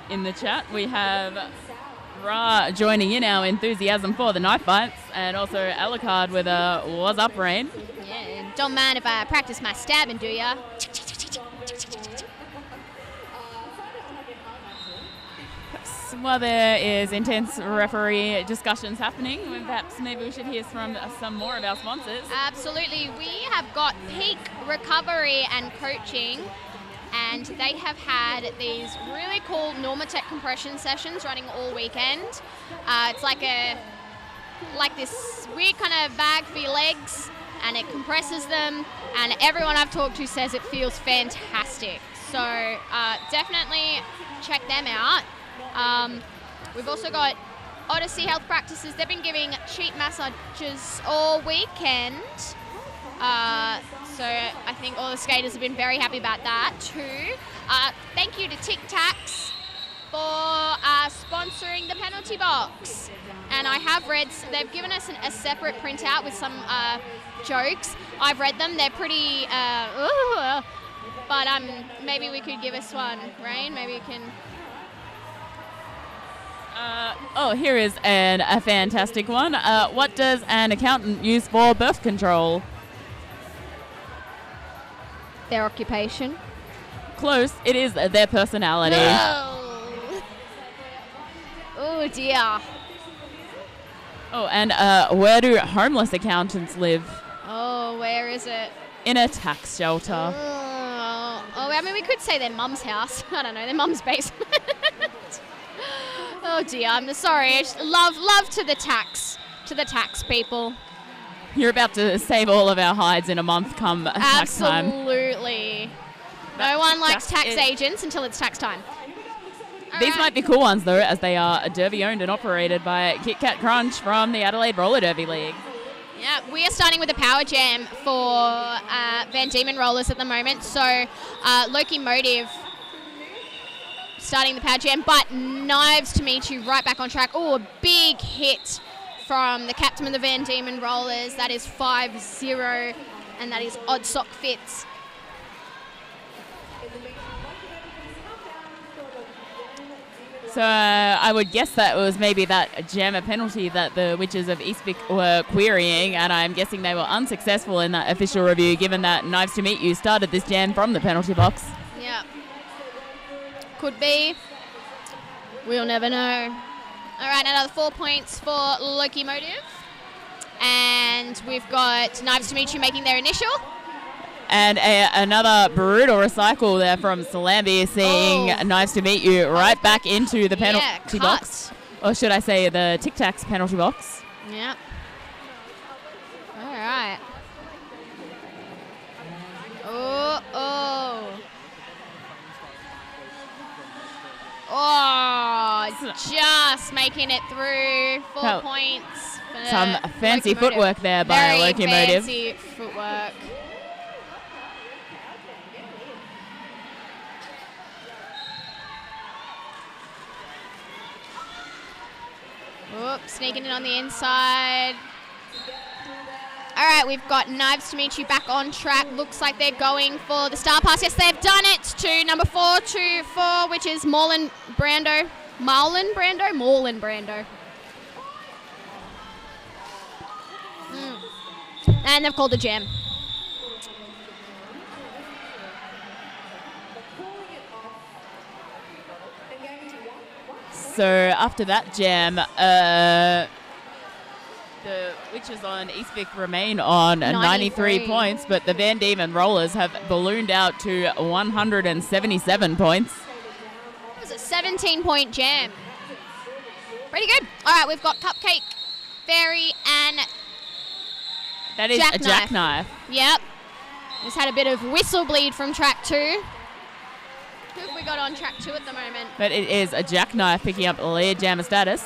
In the chat, we have Ra joining in our enthusiasm for the knife fights, and also Alucard with a "What's up, Rain?"
Yeah, don't mind if I practice my stabbing, do ya?
While there is intense referee discussions happening, perhaps maybe we should hear from some more of our sponsors.
Absolutely. We have got Peak Recovery and Coaching, and they have had these really cool Normatec compression sessions running all weekend. It's like this weird kind of bag for your legs, and it compresses them, and everyone I've talked to says it feels fantastic. So definitely check them out. We've also got Odyssey Health Practices. They've been giving cheap massages all weekend. So I think all the skaters have been very happy about that too. Thank you to Tic Tacs for sponsoring the penalty box. And I have read, they've given us a separate printout with some jokes. I've read them, they're pretty, but maybe we could give us one, Rain, maybe you can.
Here is a fantastic one. What does an accountant use for birth control?
Their occupation.
close. It is their personality.
Oh dear.
Oh, and where do homeless accountants live?
Oh, where is it?
In a tax shelter.
Oh, I mean, we could say their mum's house. I don't know, their mum's basement. Oh dear, I'm sorry. I just love to the tax people.
You're about to save all of our hides in a month come tax time.
Absolutely. No one likes tax agents until it's tax time.
These might be cool ones, though, as they are Derby owned and operated by Kit Kat Crunch from the Adelaide Roller Derby League.
Yeah, we are starting with a power jam for Diemen Rollers at the moment. So Locomotive starting the power jam, but Knives to meet you right back on track. Oh, a big hit from the captain of the Diemen Rollers. That is 5-0, and that is Odd Sock Fitz.
So I would guess that was maybe that jammer penalty that the Witches of East Vic were querying, and I'm guessing they were unsuccessful in that official review, given that Knives to Meet You started this jam from the penalty box.
Yeah. Could be. We'll never know. All right, another 4 points for Locomotive. And we've got Knives to Meet You making their initial.
And another brutal recycle there from Salambi, seeing Knives to Meet You right back into the penalty box. Or should I say the Tic Tacs penalty box.
Yeah. All right. Oh, just making it through. 4 points.
Some fancy footwork there by Locomotive.
Fancy footwork. Oops, sneaking in on the inside. All right, we've got Knives to Meet You back on track. Looks like they're going for the star pass. Yes, they've done it to number 424, which is Marlon Brando. And they've called the jam.
So after that jam, the Witches on East Vic remain on 93 points, but the Diemen Rollers have ballooned out to 177 points.
It was a 17-point jam. Pretty good. All right, we've got Cupcake, Fairy, and
that is a jackknife.
Yep. Just had a bit of whistle bleed from track 2. Who have we got on track 2 at the moment?
But it is a jackknife picking up lead jammer status.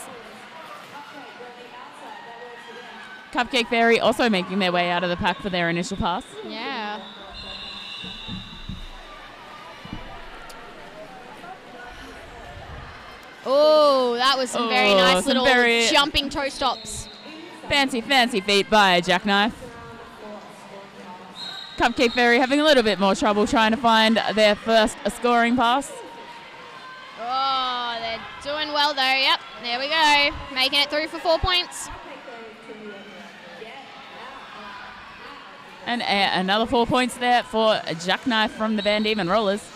Cupcake Fairy also making their way out of the pack for their initial pass.
Yeah. Oh, that was some very nice little jumping toe stops.
Fancy feet by Jackknife. Cupcake Fairy having a little bit more trouble trying to find their first scoring pass.
Oh, they're doing well though. Yep, there we go. Making it through for 4 points.
And another 4 points there for Jackknife from the Diemen Rollers.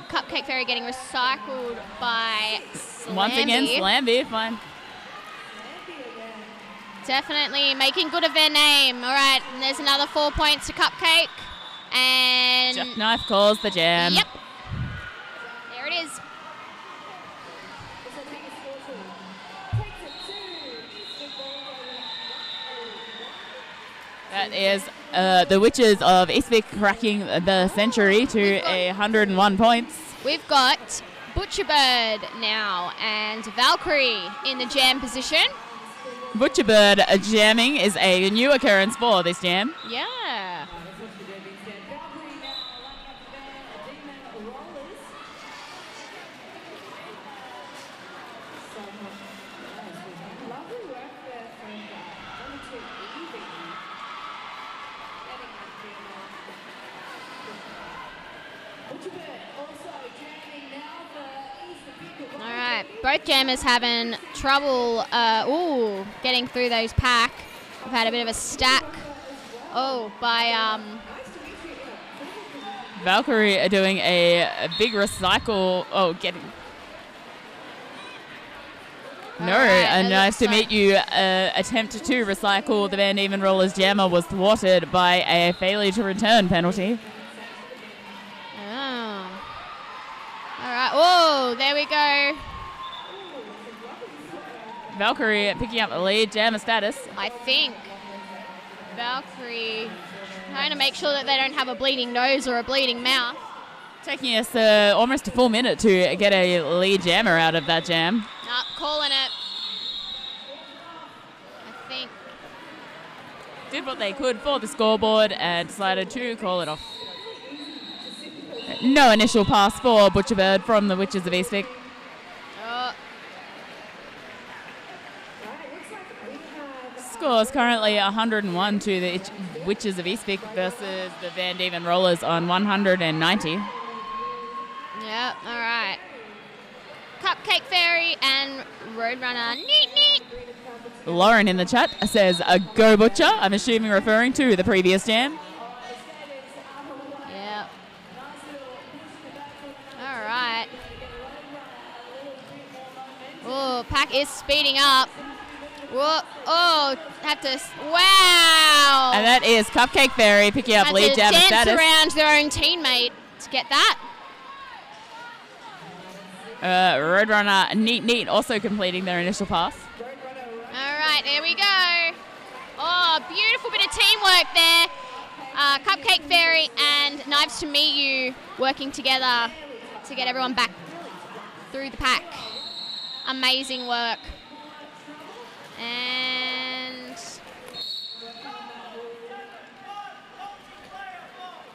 Cupcake Fairy getting recycled by Slamby.
Once again, Slamby, fine.
Definitely making good of their name. All right, and there's another 4 points to Cupcake. And
Jackknife calls the jam.
Yep. There it is.
That is the Witches of East Vic cracking the century to 101 points.
We've got Butcherbird now and Valkyrie in the jam position.
Butcherbird jamming is a new occurrence for this jam.
Yeah. All right, both jammers having trouble getting through those pack. We've had a bit of a stack Oh, by
Valkyrie are doing a big recycle. Oh, getting. No,
Alright,
a
it
nice to
looks
meet you attempt to recycle the Van Diemen Rollers jammer was thwarted by a failure to return penalty.
Oh. All right. Whoa, there we go.
Valkyrie picking up the lead, jammer status.
I think Valkyrie trying to make sure that they don't have a bleeding nose or a bleeding mouth.
Taking us almost a full minute to get a lead jammer out of that jam.
Nope, calling it. I think.
Did what they could for the scoreboard and decided to call it off. No initial pass for Butcherbird from the Witches of East Vic.
Oh,
Scores currently 101 to the Witches of East Vic versus the Van Diemen Rollers on 190.
yeah, all right. Cupcake Fairy and Roadrunner. Neat.
Lauren in the chat says, "Go Butcher," I'm assuming referring to the previous jam.
Yeah. All right. Oh, pack is speeding up. Whoa, oh, have to, wow.
And that is Cupcake Fairy picking up
Had
lead
to
jammer
dance
status.
around their own teammate to get that.
Roadrunner Neat also completing their initial pass.
All right, there we go. Oh, beautiful bit of teamwork there. Cupcake Fairy and Knives to Meet You working together to get everyone back through the pack. Amazing work. And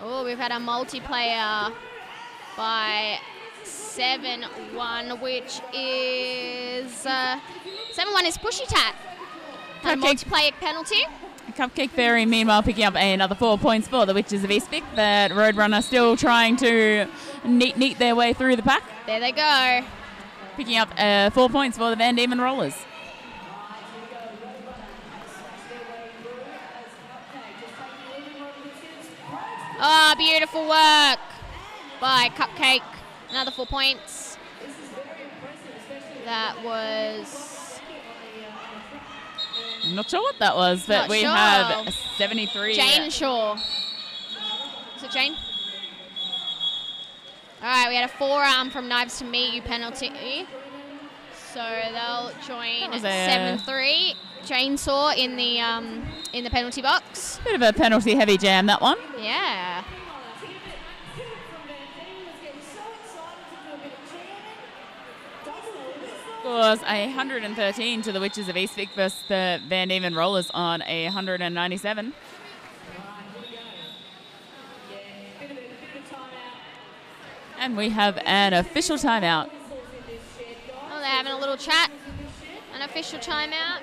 oh, we've had a multiplayer by 7-1, which is 7-1 is Pushy Tat. A multiplayer penalty.
Cupcake Fairy, meanwhile, picking up another 4 points for the Witches of East Vic. But Roadrunner still trying to neat their way through the pack.
There they go.
Picking up 4 points for the Van Diemen Rollers.
Oh, beautiful work by Cupcake. Another 4 points. That was...
I'm not sure what that was, but
Not
we
sure.
have 73.
Jane Shaw. Is it Jane? All right, we had a forearm from Knives to Meet You penalty. So they'll join
was
7-3. Chainsaw in the penalty box.
Bit of a penalty-heavy jam, that one.
Yeah.
Scores 113 to the Witches of East Vic versus the Van Diemen Rollers on 197. And we have an official timeout.
Oh, they're having a little chat. An official timeout.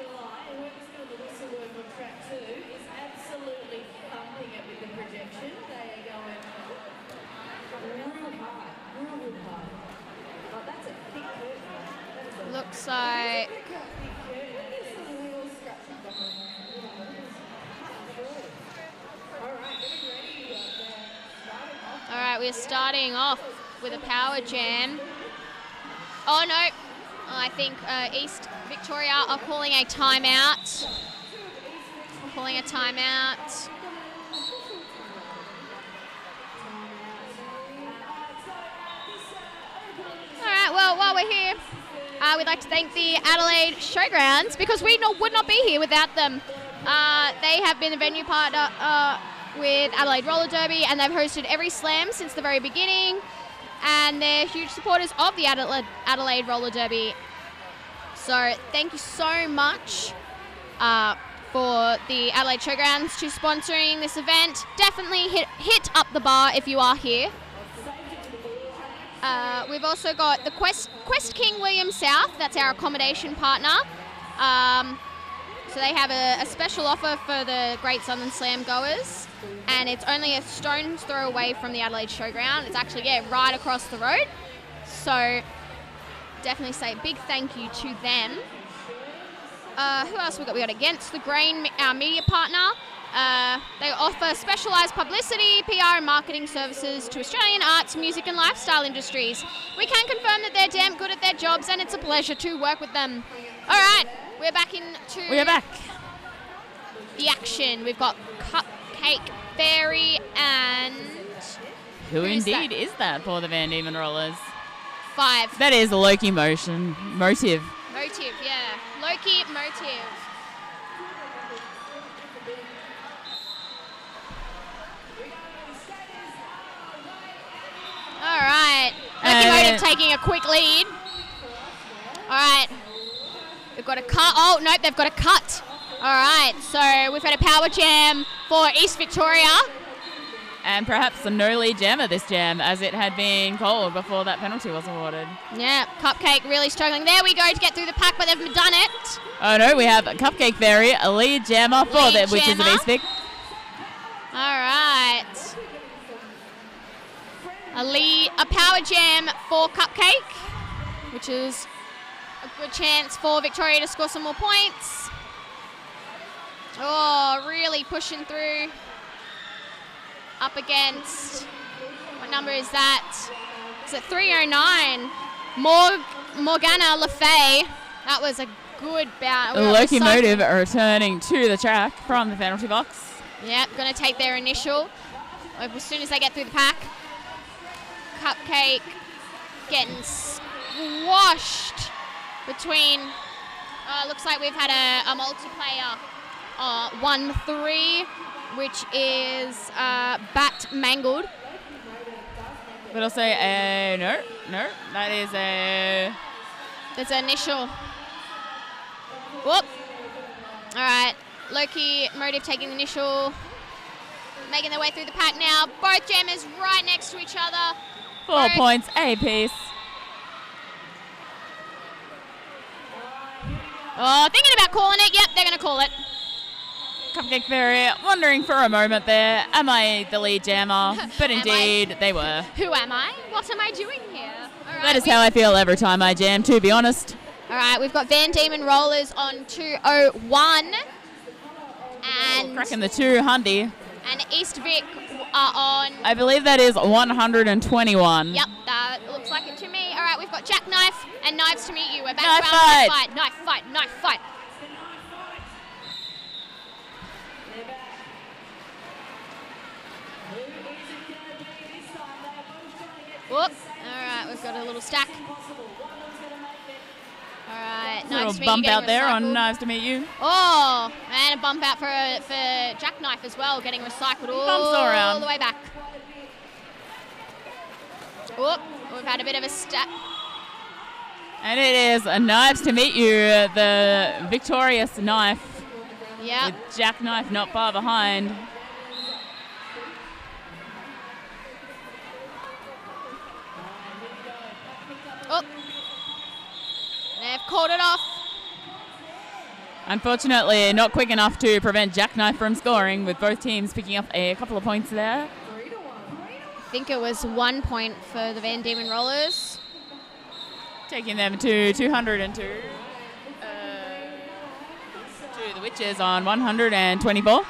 Looks like... All right, we're starting off with a power jam. Oh, no. I think East Victoria are calling a timeout. Calling a timeout. All right, well, while we're here, we'd like to thank the Adelaide Showgrounds because we would not be here without them. They have been the venue partner with Adelaide Roller Derby, and they've hosted every slam since the very beginning, and they're huge supporters of the Adelaide Roller Derby. So thank you so much for the Adelaide Showgrounds to sponsoring this event. Definitely hit up the bar if you are here. We've also got the Quest King William South. That's our accommodation partner. So they have a special offer for the Great Southern Slam goers, and it's only a stone's throw away from the Adelaide Showground. It's actually, right across the road. So definitely say a big thank you to them. Who else we got? We got Against the Grain, our media partner. They offer specialised publicity, PR and marketing services to Australian arts, music and lifestyle industries. We can confirm that they're damn good at their jobs and it's a pleasure to work with them. All right, we're back into
We are back.
the action. We've got Cupcake Fairy and...
Who
Who's
indeed
that?
is that for the Van Diemen Rollers?
5.
That is Loki Motive.
Motive, yeah. Loki Motive. All right. Loki Motive taking a quick lead. All right. We've got a cut. Oh, nope, they've got a cut. All right, so we've had a power jam for East Victoria.
And perhaps a no lead jammer this jam, as it had been called before that penalty was awarded.
Yeah, Cupcake really struggling. There we go to get through the pack, but they've done it.
Oh no, we have a Cupcake Fairy, a lead jammer for
Lead
the Witches of
jammer.
East Vic.
All right. A power jam for Cupcake, which is a good chance for Victoria to score some more points. Oh, really pushing through. Up against, what number is that? It's at 309. Morgana LaFay. That was a good bout.
Loki Motive returning to the track from the penalty box.
Yep, going to take their initial as soon as they get through the pack. Cupcake getting squashed between, looks like we've had a multiplayer 1-3, which is Bat Mangled.
But also, no, that is a...
There's an initial. Whoop. All right, Loki Motive taking the initial, making their way through the pack now. Both jammers right next to each other.
4 points apiece.
Oh, thinking about calling it. Yep, they're going to call it.
Cupcake Fairy wondering for a moment there, am I the lead jammer? But indeed, they were.
Who am I? What am I doing here? All right,
That is how I feel every time I jam, to be honest.
All right, we've got Van Diemen Rollers on 201. And,
Cracking the 200.
and East Vic are on...
I believe that is 121.
Yep, that looks like it to me. All right, we've got Jackknife and Knives to meet you. We're back
Knife
to our
fight.
Knife fight. Whoop. All right, we've got a little stack. All right, Knives to
Little
meet
bump
you,
out
getting
there on
recycled.
Knives to meet you.
Oh, and a bump out for Jackknife as well, getting recycled all
around.
the way back. Whoop, we've had a bit of a stack.
And it is a Knives to meet you, the victorious Knife.
Yep.
With Jackknife not far behind.
Oh, they've called it off.
Unfortunately, not quick enough to prevent Jackknife from scoring, with both teams picking up a couple of points there.
I think it was 1 point for the Van Diemen Rollers.
Taking them to 202. To the Witches on 124.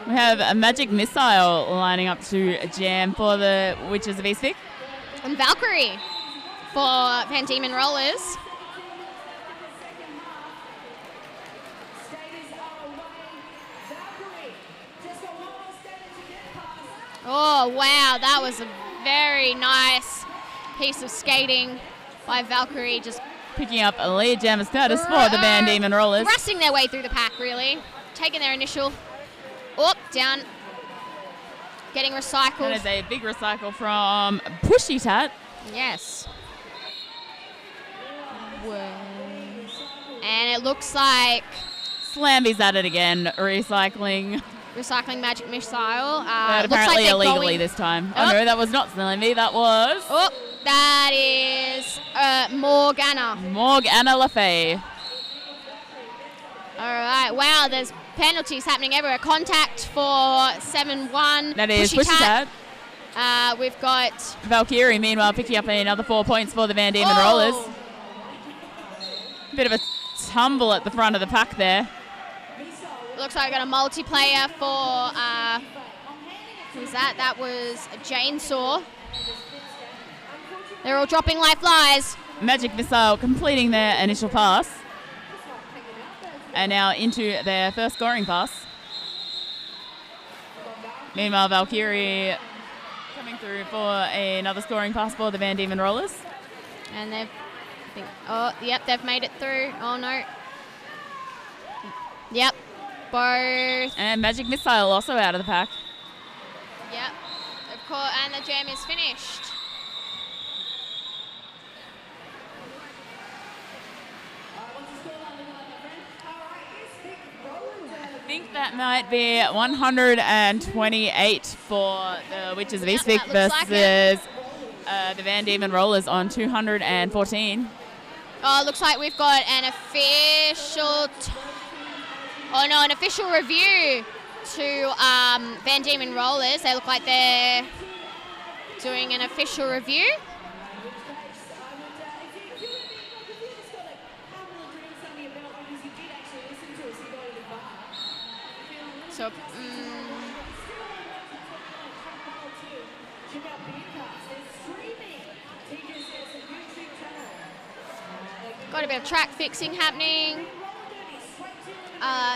We have a Magic Missile lining up to jam for the Witches of East Vic.
And Valkyrie for Van Diemen Rollers. Oh, wow, that was a very nice piece of skating by Valkyrie, just
Picking up a lead jammer status for the Van Diemen Rollers.
thrusting their way through the pack, really. Taking their initial. Up, down. Getting recycled.
That is a big recycle from Pushy Tat.
Yes. And it looks like
Slamby's at it again, recycling.
recycling Magic Missile.
But
Looks like
apparently
they're
illegally
going-
this time.
Oh.
Oh no, that was not Slamby, that was
Oh, that is Morgana.
Morgana LaFay.
All right. Wow, there's penalties happening everywhere. Contact for 7-1.
That is Pushy Tat.
We've got...
Valkyrie, meanwhile, picking up another 4 points for the Van Diemen Rollers. Bit of a tumble at the front of the pack there.
Looks like I got a multiplayer for, who was that? That was Jane Saw. They're all dropping like flies.
Magic Missile completing their initial pass. And now into their first scoring pass. Meanwhile, Valkyrie coming through for another scoring pass for the Diemen Rollers.
And they've, they've made it through. Oh no. Yep, both.
And Magic Missile also out of the pack.
Yep, of course, and the jam is finished.
I think that might be 128 for the Witches of East Vic versus the Diemen Rollers on 214.
Oh, it looks like we've got an official review to Diemen Rollers. They look like they're doing an official review. So, got a bit of track fixing happening.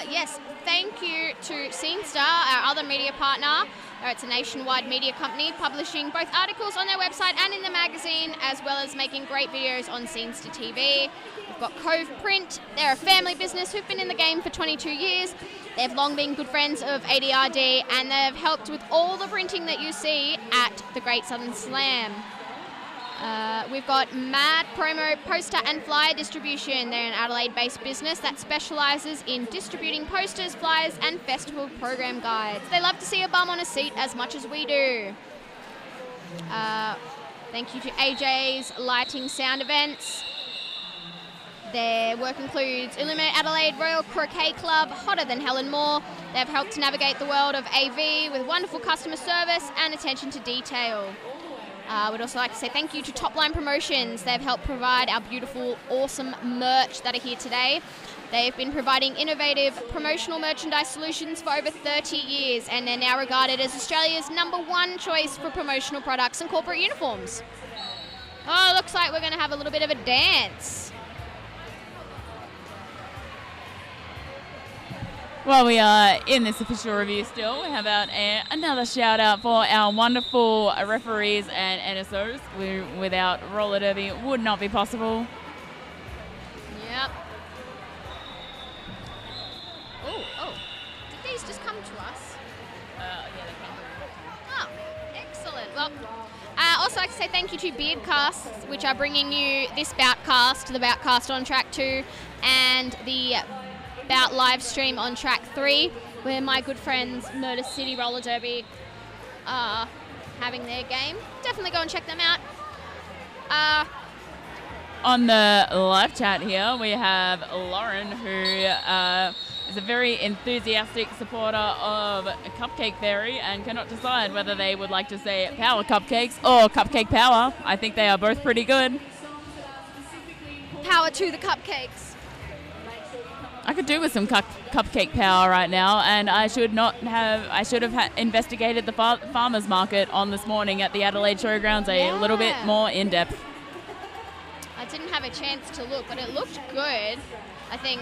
Yes, thank you to SceneStar, our other media partner. It's a nationwide media company publishing both articles on their website and in the magazine, as well as making great videos on Scenes to TV. We've got Cove Print. They're a family business who've been in the game for 22 years. They've long been good friends of EVRD, and they've helped with all the printing that you see at the Great Southern Slam. We've got Mad Promo Poster and Flyer Distribution. They're an Adelaide-based business that specialises in distributing posters, flyers and festival program guides. They love to see a bum on a seat as much as we do. Thank you to AJ's Lighting Sound Events. Their work includes Illuminate Adelaide, Royal Croquet Club, Hotter Than Helen Moore. They've helped to navigate the world of AV with wonderful customer service and attention to detail. We'd also like to say thank you to Topline Promotions. They've helped provide our beautiful, awesome merch that are here today. They've been providing innovative promotional merchandise solutions for over 30 years, and they're now regarded as Australia's #1 choice for promotional products and corporate uniforms. Oh, looks like we're going to have a little bit of a dance.
While we are in this official review still, we have another shout out for our wonderful referees and NSOs. Without roller derby, it would not be possible.
Yep. Oh, did these just come to us?
Yeah, they came through.
Oh, excellent. Well, also like to say thank you to Beardcasts, which are bringing you this Boutcast, the Boutcast on track 2, and the Bout live stream on track 3, where my good friends Murder City Roller Derby are having their game. Definitely go and check them out.
On the live chat here, we have Lauren, who is a very enthusiastic supporter of Cupcake Fairy and cannot decide whether they would like to say Power Cupcakes or Cupcake Power. I think they are both pretty good.
Power to the cupcakes.
I could do with some cupcake power right now, and I should have investigated the farmers market on this morning at the Adelaide Showgrounds a little bit more in depth.
I didn't have a chance to look, but it looked good. I think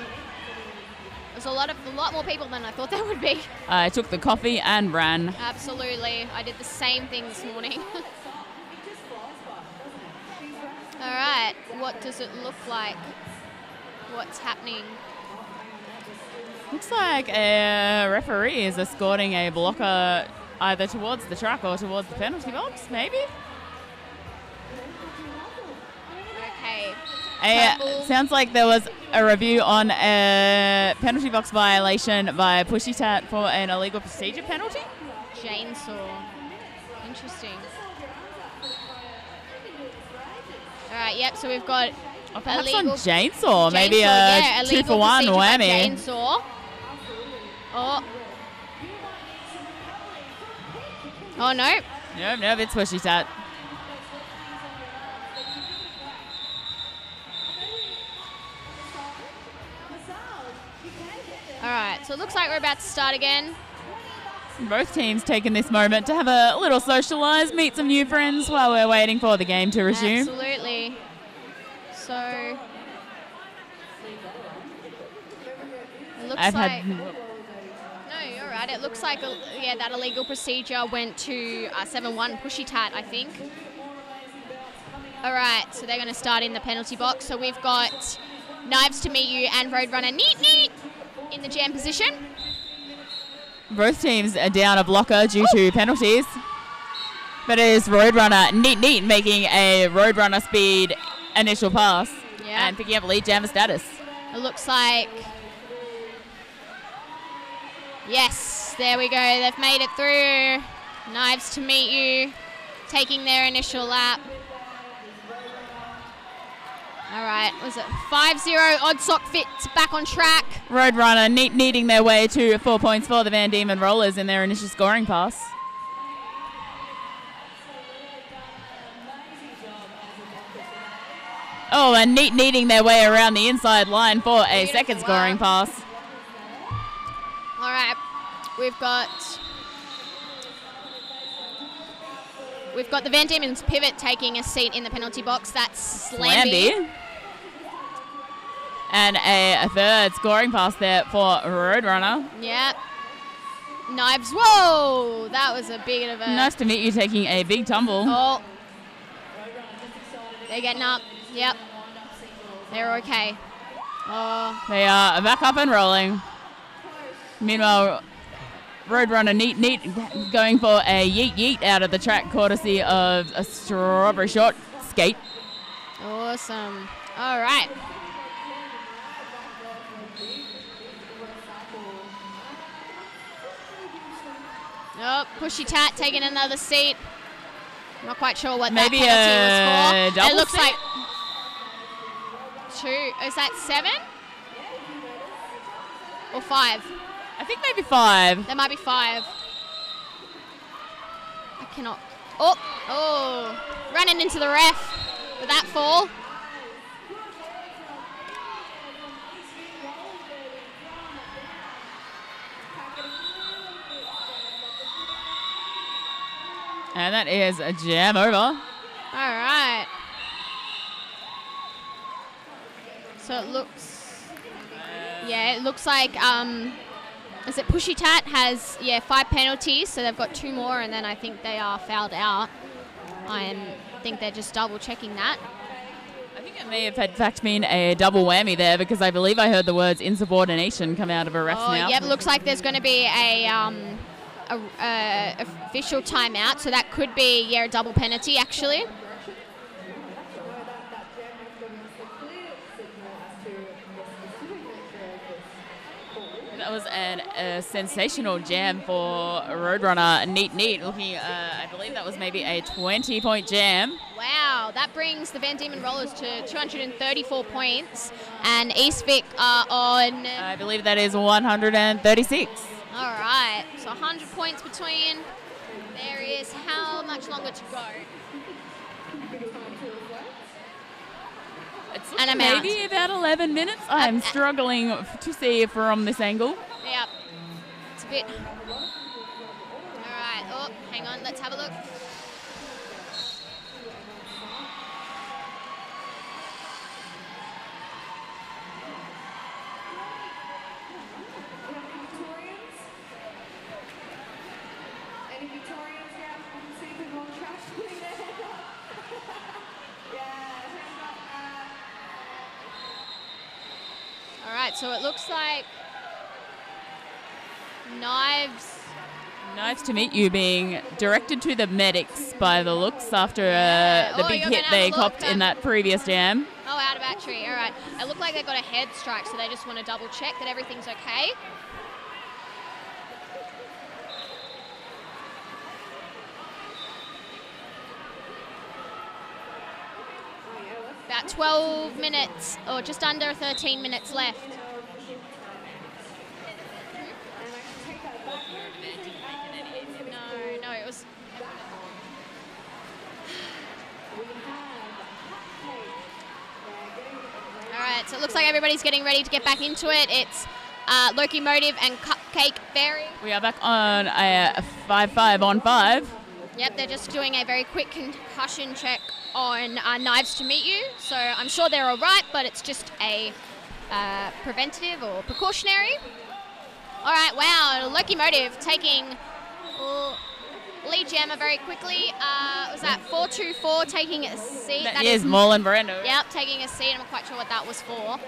there's a lot more people than I thought there would be.
I took the coffee and ran.
Absolutely, I did the same thing this morning. All right, what does it look like? What's happening?
Looks like a referee is escorting a blocker either towards the track or towards the penalty box, maybe?
Okay.
Sounds like there was a review on a penalty box violation by Pushy Tat for an illegal procedure penalty.
Chainsaw. Interesting. All right, yep, so we've got
perhaps
illegal
on chainsaw, maybe
yeah,
a 2-for-1 whammy.
Chainsaw. Oh no.
No, it's Pushy Tat.
All right, so it looks like we're about to start again.
Both teams taking this moment to have a little socialise, meet some new friends while we're waiting for the game to resume.
Absolutely. So it looks like. No, you're right. It looks like that illegal procedure went to 7-1 pushy tat, I think. All right, so they're going to start in the penalty box. So we've got Knives to Meet You and Roadrunner Neat in the jam position.
Both teams are down a blocker due to penalties. But it is Roadrunner Neat making a Roadrunner speed initial pass and picking up lead jammer status.
It looks like, yes, there we go. They've made it through. Knives to Meet You taking their initial lap. All right, was it 5-0? Odd Sock Fits back on track.
Roadrunner needing their way to 4 points for the Diemen Rollers in their initial scoring pass. Oh, and needing their way around the inside line for a second scoring pass.
All right, we've got the Van Diemen's Pivot taking a seat in the penalty box. That's Slamby.
And a third scoring pass there for Roadrunner.
Yep. Knives. Whoa! That was a bit of a...
Nice to meet you taking a big tumble.
Oh. They're getting up. Yep. They're okay. Oh.
They are back up and rolling. Meanwhile, Roadrunner Neat going for a yeet out of the track courtesy of a strawberry short skate.
Awesome. All right. Oh, Pushy Tat taking another seat. I'm not quite sure what
maybe
that penalty was for.
Double
it looks
seat?
like 2. Is that 7? Or 5?
I think maybe 5.
There might be 5. I cannot. Oh, running into the ref with that fall.
And that is a jam over.
All right. So it looks, it looks like, is it Pushy Tat has, 5 penalties, so they've got 2 more, and then I think they are fouled out. I think they're just double checking that.
I think it may have in fact been a double whammy there because I believe I heard the words insubordination come out of a ref's mouth.
Yep, looks like there's going to be a official timeout, so that could be a double penalty actually.
That was a sensational jam for Roadrunner Neat looking, I believe that was maybe a 20-point jam.
Wow, that brings the Van Diemen Rollers to 234 points, and East Vic are on...
I believe that is 136.
All right, so 100 points between. There is how much longer to go?
It's
And I'm out.
maybe about 11 minutes. I'm struggling to see from this angle.
Yep, it's a bit. All right, oh, hang on, let's have a look. All right, so it looks like Knives
to meet you being directed to the medics by the looks after the big
you're
hit
gonna
they
have a look,
copped in that previous jam.
Oh, out of battery. All right. It looked like they got a head strike, so they just want to double check that everything's okay. About 12 minutes, or just under 13 minutes left. No, it was... All right, so it looks like everybody's getting ready to get back into it. It's Locomotive and Cupcake Fairy.
We are back on a 5-5 on 5.
Yep, they're just doing a very quick concussion check on Knives to Meet You. So I'm sure they're all right, but it's just a preventative or precautionary. All right, wow, Locomotive taking lead jammer very quickly. Was that 4-2-4 taking a seat?
That is Marlon Brando.
Yep, taking a seat. I'm not quite sure what that was for.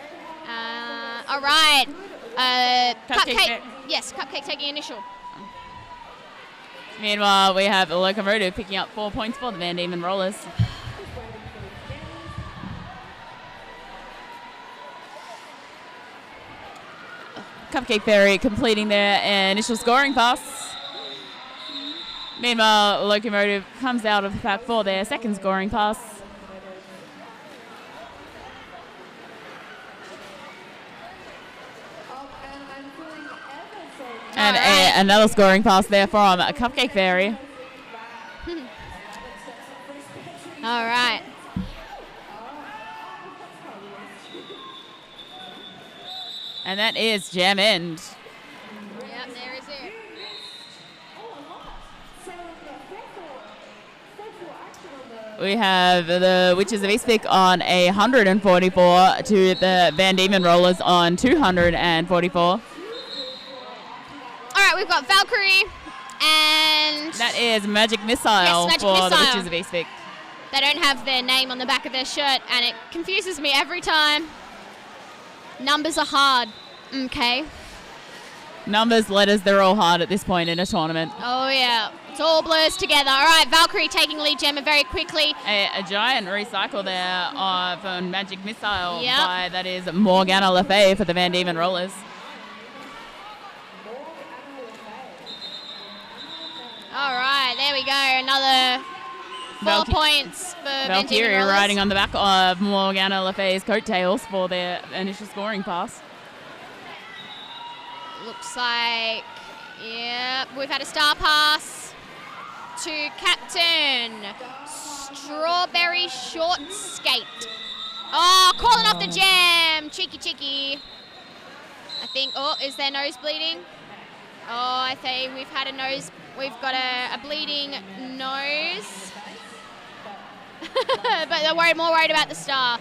All right. Cupcake. Yes, Cupcake taking initial.
Meanwhile, we have Locomotive picking up 4 points for the Van Diemen Rollers. Cupcake Fairy completing their initial scoring pass. Meanwhile, Locomotive comes out of the pack for their second scoring pass. And another scoring pass there from Cupcake Fairy.
All right.
And that is jam end.
Yep, there is it.
We have the Witches of East Vic on 144 to the Van Diemen Rollers on 244.
All right, we've got Valkyrie and...
That is Magic Missile
Magic
for
Missile.
the Witches of East Vic.
They don't have their name on the back of their shirt, and it confuses me every time. Numbers are hard. Okay.
Numbers, letters, they're all hard at this point in a tournament.
Oh, yeah. It all blurs together. All right, Valkyrie taking lead jammer very quickly.
A giant recycle there of Magic Missile
Yep.
by, that is, Morgana LaFay for the Van Diemen Rollers.
All right, there we go. Another 4 points for Van Diemen
Valkyrie
Rollers.
riding on the back of Morgana LaFay's coattails for their initial scoring pass.
Looks like, yep, we've had a star pass to Captain Strawberry Short Skate. Oh, calling off the jam. Cheeky. I think, is their nose bleeding? Oh, I think we've had a nose, we've got a bleeding nose. But they're more worried about the star.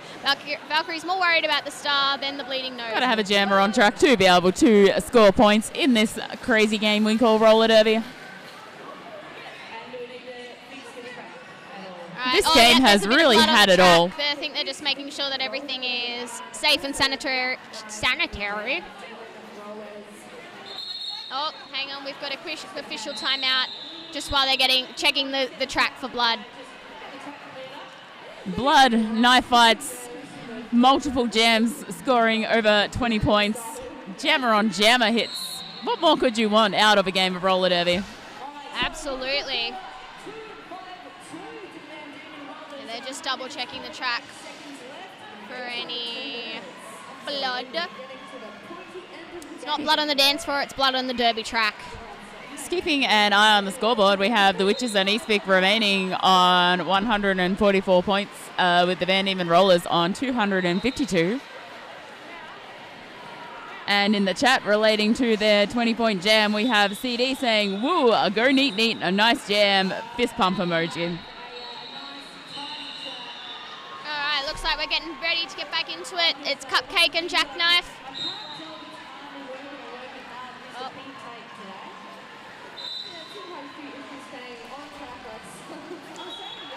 Valkyrie's more worried about the star than the bleeding nose.
Got to have a jammer on track to be able to score points in this crazy game we call Roller Derby.
Right.
This game has
there's a bit of
really
blood on
had
the
it all.
track. I think they're just making sure that everything is safe and sanitary. Oh, hang on, we've got a quick official timeout just while they're checking the track for blood.
Blood, knife fights, multiple jams scoring over 20 points. Jammer on jammer hits. What more could you want out of a game of roller derby?
Absolutely. And they're just double checking the track for any blood. It's not blood on the dance floor, it's blood on the derby track.
Keeping an eye on the scoreboard, we have the Witches and East Vic remaining on 144 points with the Van Diemen Rollers on 252. And in the chat relating to their 20-point jam, we have CD saying, woo, go neat, a nice jam, fist pump emoji.
All right, looks like we're getting ready to get back into it. It's Cupcake and Jackknife. Oh.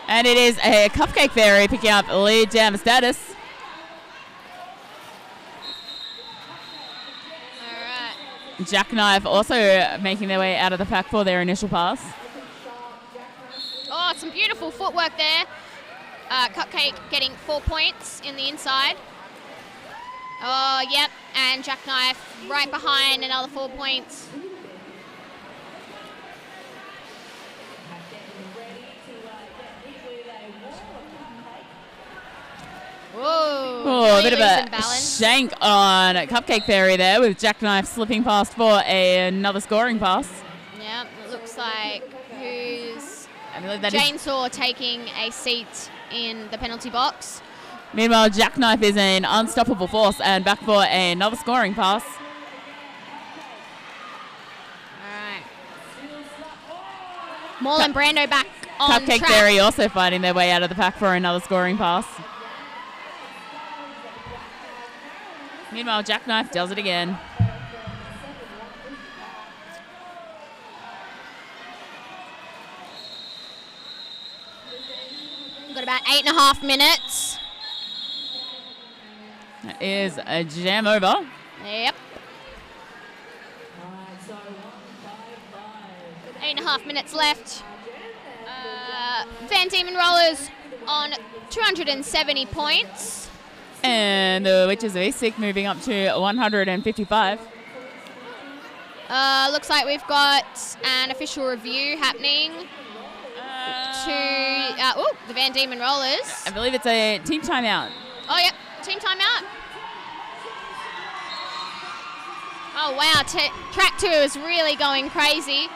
And it is a Cupcake Fairy picking up lead jam status.
All right.
Jackknife also making their way out of the pack for their initial pass.
Oh, some beautiful footwork there. Cupcake getting 4 points in the inside. Oh, yep. And Jackknife right behind, another 4 points. Whoa.
Oh, a bit of
losing
a
balance.
shank on Cupcake Fairy there with Jackknife slipping past for another scoring pass.
Yep, it looks like who's
I believe that is-
Chainsaw taking a seat in the penalty box.
Meanwhile, Jackknife is an unstoppable force and back for another scoring pass.
Maul and Brando back on
Cupcake
track.
Fairy also fighting their way out of the pack for another scoring pass. Meanwhile, Jackknife does it again.
We've got about 8.5 minutes.
That is a jam over.
Yep. 8.5 minutes left. Van Diemen Rollers on 270 points.
And the Witches of East Vic moving up to 155.
Looks like we've got an official review happening to the Van Diemen Rollers.
I believe it's a team timeout.
Oh, yep. Team timeout. Oh, wow. Track 2 is really going crazy.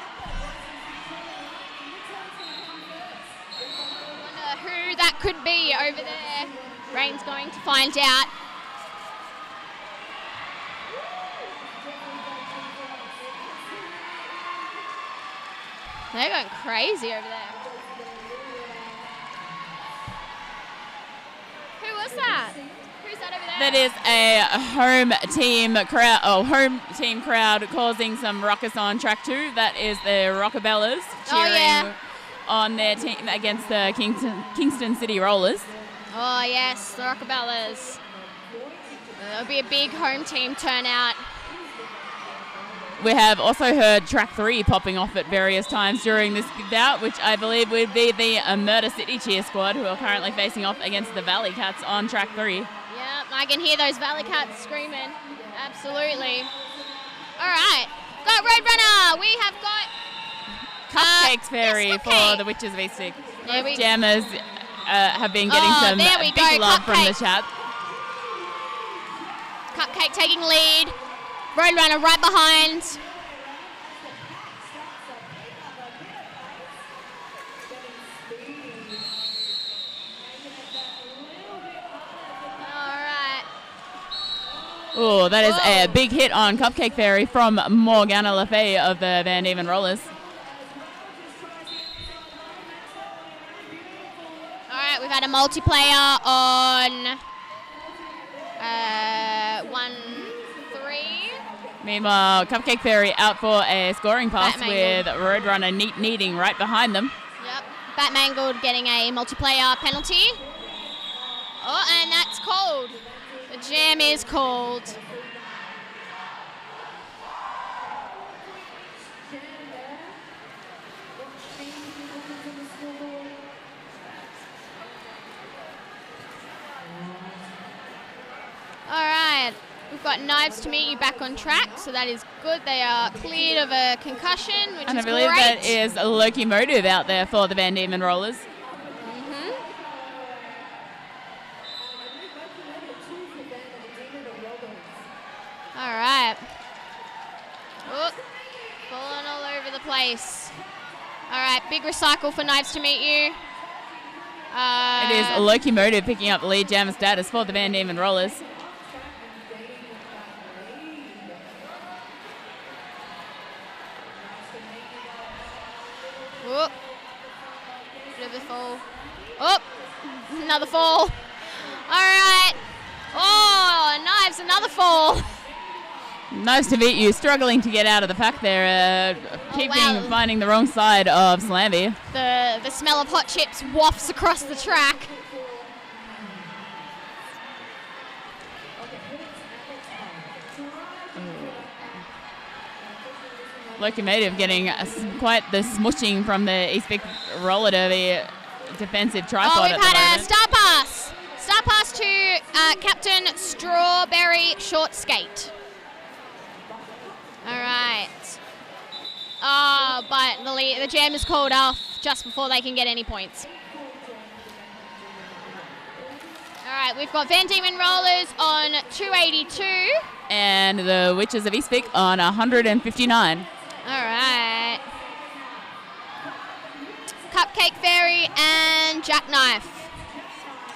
Wonder who that could be over there. Rain's going to find out. They're going crazy over there. Who was that? Who's that over there?
That is a home team crowd causing some ruckus on track 2. That is the Rockabellas cheering on their team against the Kingston City Rollers.
Oh, yes, the Rockabellas. There'll be a big home team turnout.
We have also heard track 3 popping off at various times during this bout, which I believe would be the Murder City cheer squad, who are currently facing off against the Valley Cats on track 3.
Yep, I can hear those Valley Cats screaming. Absolutely. All right, got Roadrunner. We have got
Cupcakes Fairy
yes,
for the Witches of East Vic.
Yeah,
Jammers have been getting some
there we
big
go,
love from the
Cupcake.
chat.
Cupcake taking lead. Roadrunner right behind. All right.
Oh, that is a big hit on Cupcake Fairy from Morgana Lafay of the Van Diemen Rollers.
All right, we've had a multiplayer on 1-3.
Meanwhile, Cupcake Fairy out for a scoring pass
Batmangled.
with Roadrunner needing right behind them.
Yep, Batmangled getting a multiplayer penalty. Oh, and that's called. The jam is called. All right, we've got Knives to Meet You back on track, so that is good. They are cleared of a concussion, which
And I
is
believe
great.
that is a locomotive out there for the Van Diemen Rollers.
All right. Oh, falling all over the place. All right, big recycle for Knives to Meet You.
It is a locomotive picking up lead jammer status for the Van Diemen Rollers.
Oh, bit of a fall. Oh, another fall. All right. Oh, Knives, another fall.
Nice to meet you. Struggling to get out of the pack there. Finding the wrong side of Slamby.
The smell of hot chips wafts across the track.
Locomotive getting quite the smushing from the East Vic Roller Derby defensive tripod.
We've had a star pass. Star pass to Captain Strawberry Short Skate. All right. Oh, but the jam is called off just before they can get any points. All right, we've got Van Diemen Rollers on 282.
And the Witches of East Vic on 159.
All right. Cupcake Fairy and Jackknife.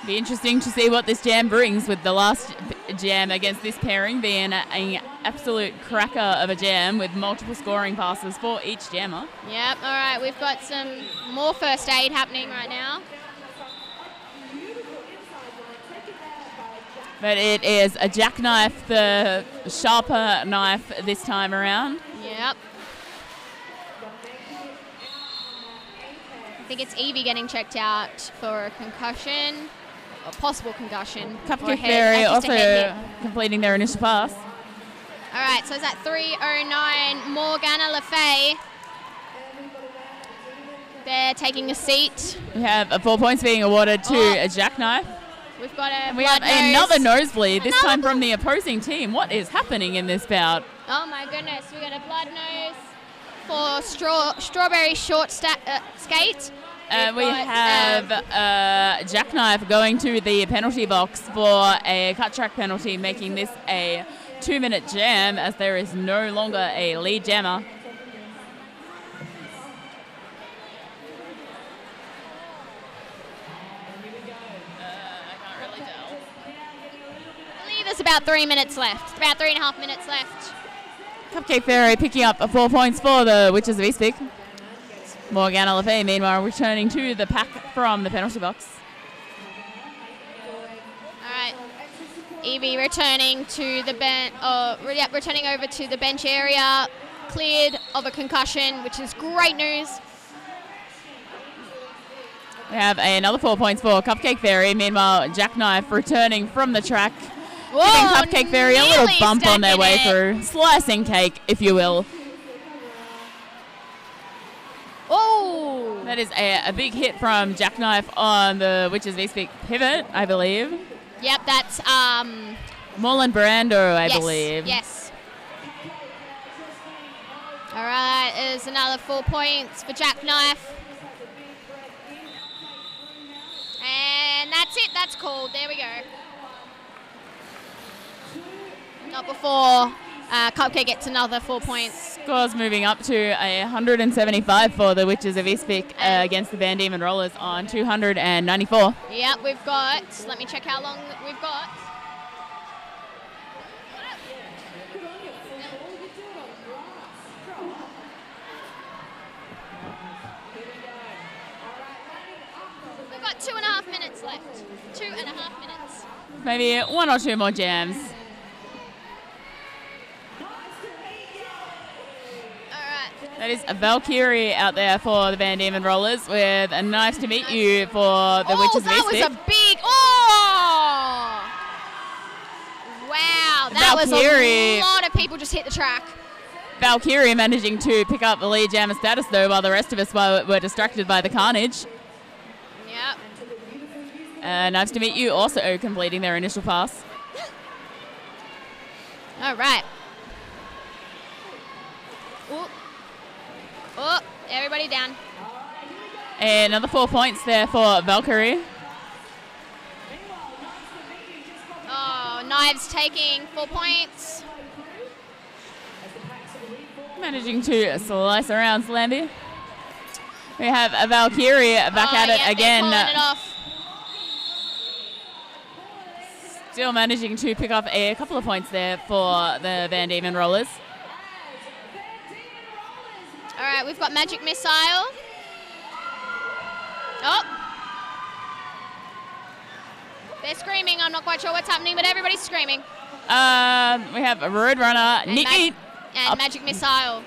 Be interesting to see what this jam brings, with the last jam against this pairing being a absolute cracker of a jam with multiple scoring passes for each jammer.
Yep, all right, we've got some more first aid happening right now.
But it is a jackknife, the sharper knife this time around.
Yep. I think it's Evie getting checked out for a concussion, or possible concussion.
Cupcake Fairy also completing their initial pass.
All right, so it's at 3:09. Morgana LaFay. They're taking a seat.
We have 4 points being awarded to a jackknife.
We've got a
We have
blood nose.
another nosebleed, this time from the opposing team. What is happening in this bout?
Oh my goodness, we got a blood nose for strawberry short skate.
We have jackknife going to the penalty box for a cut track penalty, making this a 2-minute jam as there is no longer a lead jammer.
There's about 3 minutes left. About 3.5 minutes left.
Cupcake Fairy picking up 4 points for the Witches of East Vic. Morgana LaFay, meanwhile, returning to the pack from the penalty box.
All right. Evie returning to the returning over to the bench area, cleared of a concussion, which is great news.
We have another 4 points for Cupcake Fairy. Meanwhile, Jackknife returning from the track.
Whoa,
giving Cupcake Fairy a little bump on their way through. Slicing cake, if you will.
Oh!
That is a big hit from Jackknife on the Witches of East Vic pivot, I believe.
Yep, that's
Marlon Brando, I believe.
Yes. All right, there's another 4 points for Jackknife. And that's it, that's called. There we go. Not before Cupcake gets another 4 points.
Scores moving up to 175 for the Witches of East Vic against the Diemen Rollers on 294.
Yep, we've got, let me check how long we've got. We've got 2.5 minutes left. 2.5 minutes.
Maybe 1 or 2 more jams. That is a Valkyrie out there for the Diemen Rollers with a nice to meet you for the Witches of East Vic.
That was a big, wow, that
Valkyrie,
was a lot of people just hit the track.
Valkyrie managing to pick up the lead jammer status though, while the rest of us were distracted by the carnage.
Yep.
Nice to meet you also completing their initial pass.
All right. Ooh. Oh, everybody down.
And another 4 points there for Valkyrie.
Oh, Knives taking 4 points.
Managing to slice around Slamby. We have a Valkyrie back at it again.
They're pulling it off.
Still managing to pick up a couple of points there for the Diemen Rollers.
All right, we've got Magic Missile. Oh. They're screaming. I'm not quite sure what's happening, but everybody's screaming.
We have a Roadrunner, Neat,
and Magic Missile.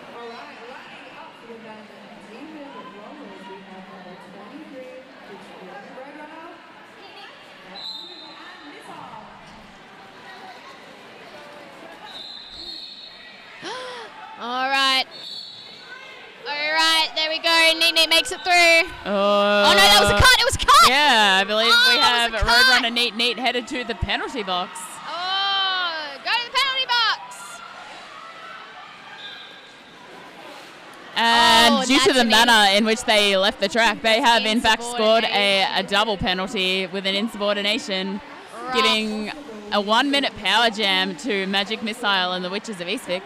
All right. All right, there we go. Neat makes it through. Oh, no, that was a cut. It was a cut.
Yeah, I believe we have
that was a cut.
Roadrunner Neat headed to the penalty box.
Oh, go to the penalty box.
And due to
that's
the
an
manner in which they left the track, they have in fact scored a double penalty with an insubordination, giving a 1 minute power jam to Magic Missile and the Witches of East Vic.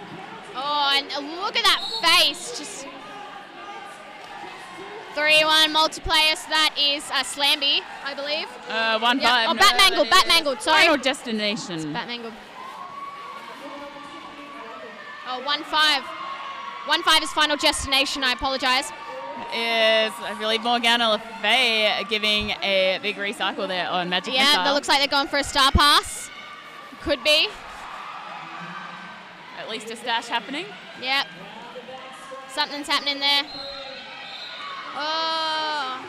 Oh, and look at that face. Just 3-1 multiplayer, so that is Slamby, I believe.
1-5.
Yep. Oh, Batmangled, sorry.
Final destination.
Batmangled. Oh, 1-5. 1-5 is final destination. I apologise.
Is, I believe, Morgana LaFay giving a big recycle there on Magic
Yeah,
Missile.
that looks like they're going for a star pass. Could be.
At least a stash happening.
Yep. Something's happening there. Oh.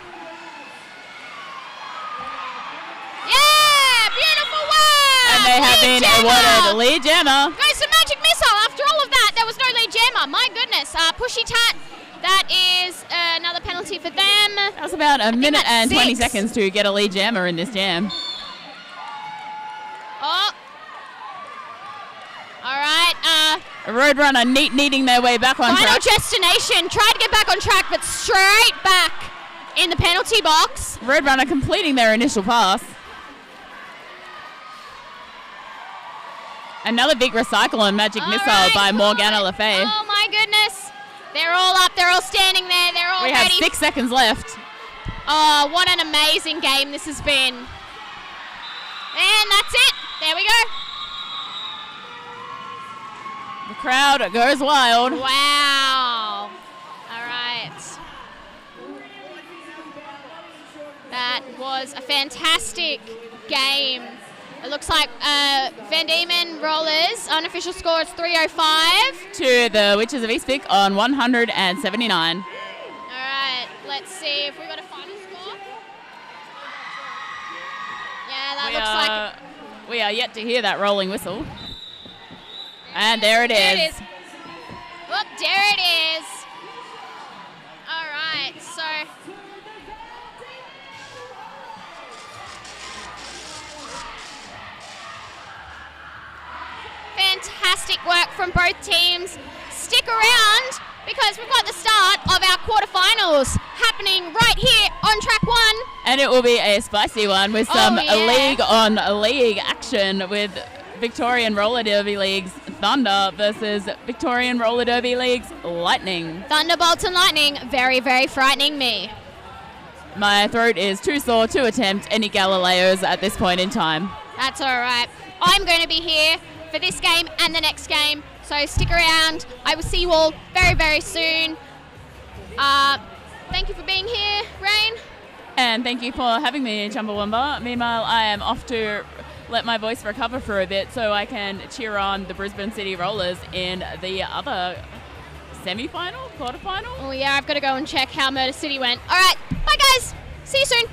Yeah! Beautiful work!
And they have been awarded lead jammer.
Goes to Magic Missile. After all of that, there was no lead jammer. My goodness. Pushy Tat. That is another penalty for them.
That was about a minute
that's
and 20
6.
seconds to get a lead jammer in this jam.
Oh. All right.
Roadrunner needing their way back on
Final
track.
destination. Tried to get back on track, but straight back in the penalty box.
Roadrunner completing their initial pass. Another big recycle on Magic
All
Missile
right.
by Morgana LaFay.
Oh my goodness. They're all up. They're all standing there. They're all
We
ready.
have 6 seconds left.
Oh, what an amazing game this has been. And that's it. There we go.
The crowd goes wild.
Wow. All right. That was a fantastic game. It looks like Diemen Rollers unofficial score is 305.
To the Witches of East Vic on 179.
All right, let's see if we got a final score. Yeah, that looks like
We are yet to hear that rolling whistle. And there it
There it
is.
is. Whoop, there it is. All right, so fantastic work from both teams. Stick around because we've got the start of our quarterfinals happening right here on track 1.
And it will be a spicy one with some
yeah.
league-on-league action with Victorian Roller Derby League's Thunder versus Victorian Roller Derby League's Lightning.
Thunderbolts and lightning, very, very frightening me.
My throat is too sore to attempt any Galileos at this point in time.
That's all right. I'm going to be here for this game and the next game, so stick around. I will see you all very, very soon. Thank you for being here, Rain.
And thank you for having me, Chumbawamba. Meanwhile, I am off to let my voice recover for a bit so I can cheer on the Brisbane City Rollers in the other semi-final, quarter-final.
Oh yeah, I've got to go and check how Murder City went. All right, bye guys. See you soon.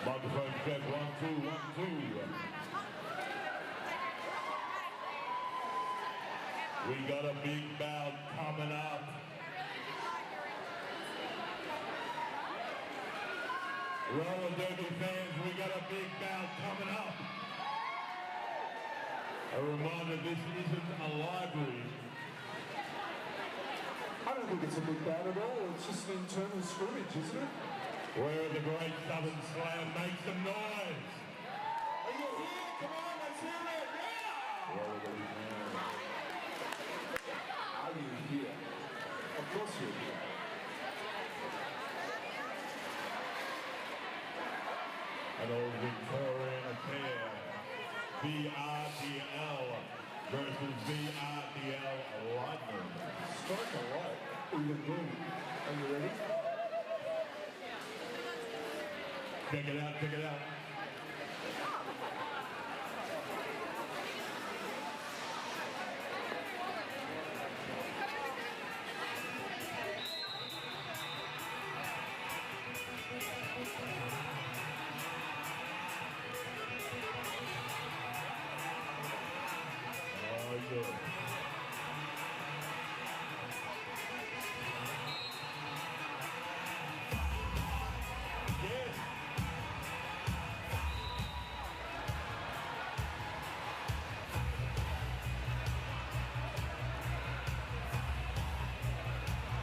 Microphone check, 1, 2, 1, 2. We got a big bout coming up. Roller Derby fans, we got a big bout coming up. A reminder, this isn't a library.
I don't think it's a big bout at all. It's just an internal scrimmage, isn't it?
Where the great Southern Slam makes some noise.
Are you here? Come on, let's hear it. Yeah! Are you here? Of course you're here.
An old Victorian affair. VRDL versus VRDL Lightning.
Strike a light. Even boom. Are you ready?
Check it out, check it out. Oh, good.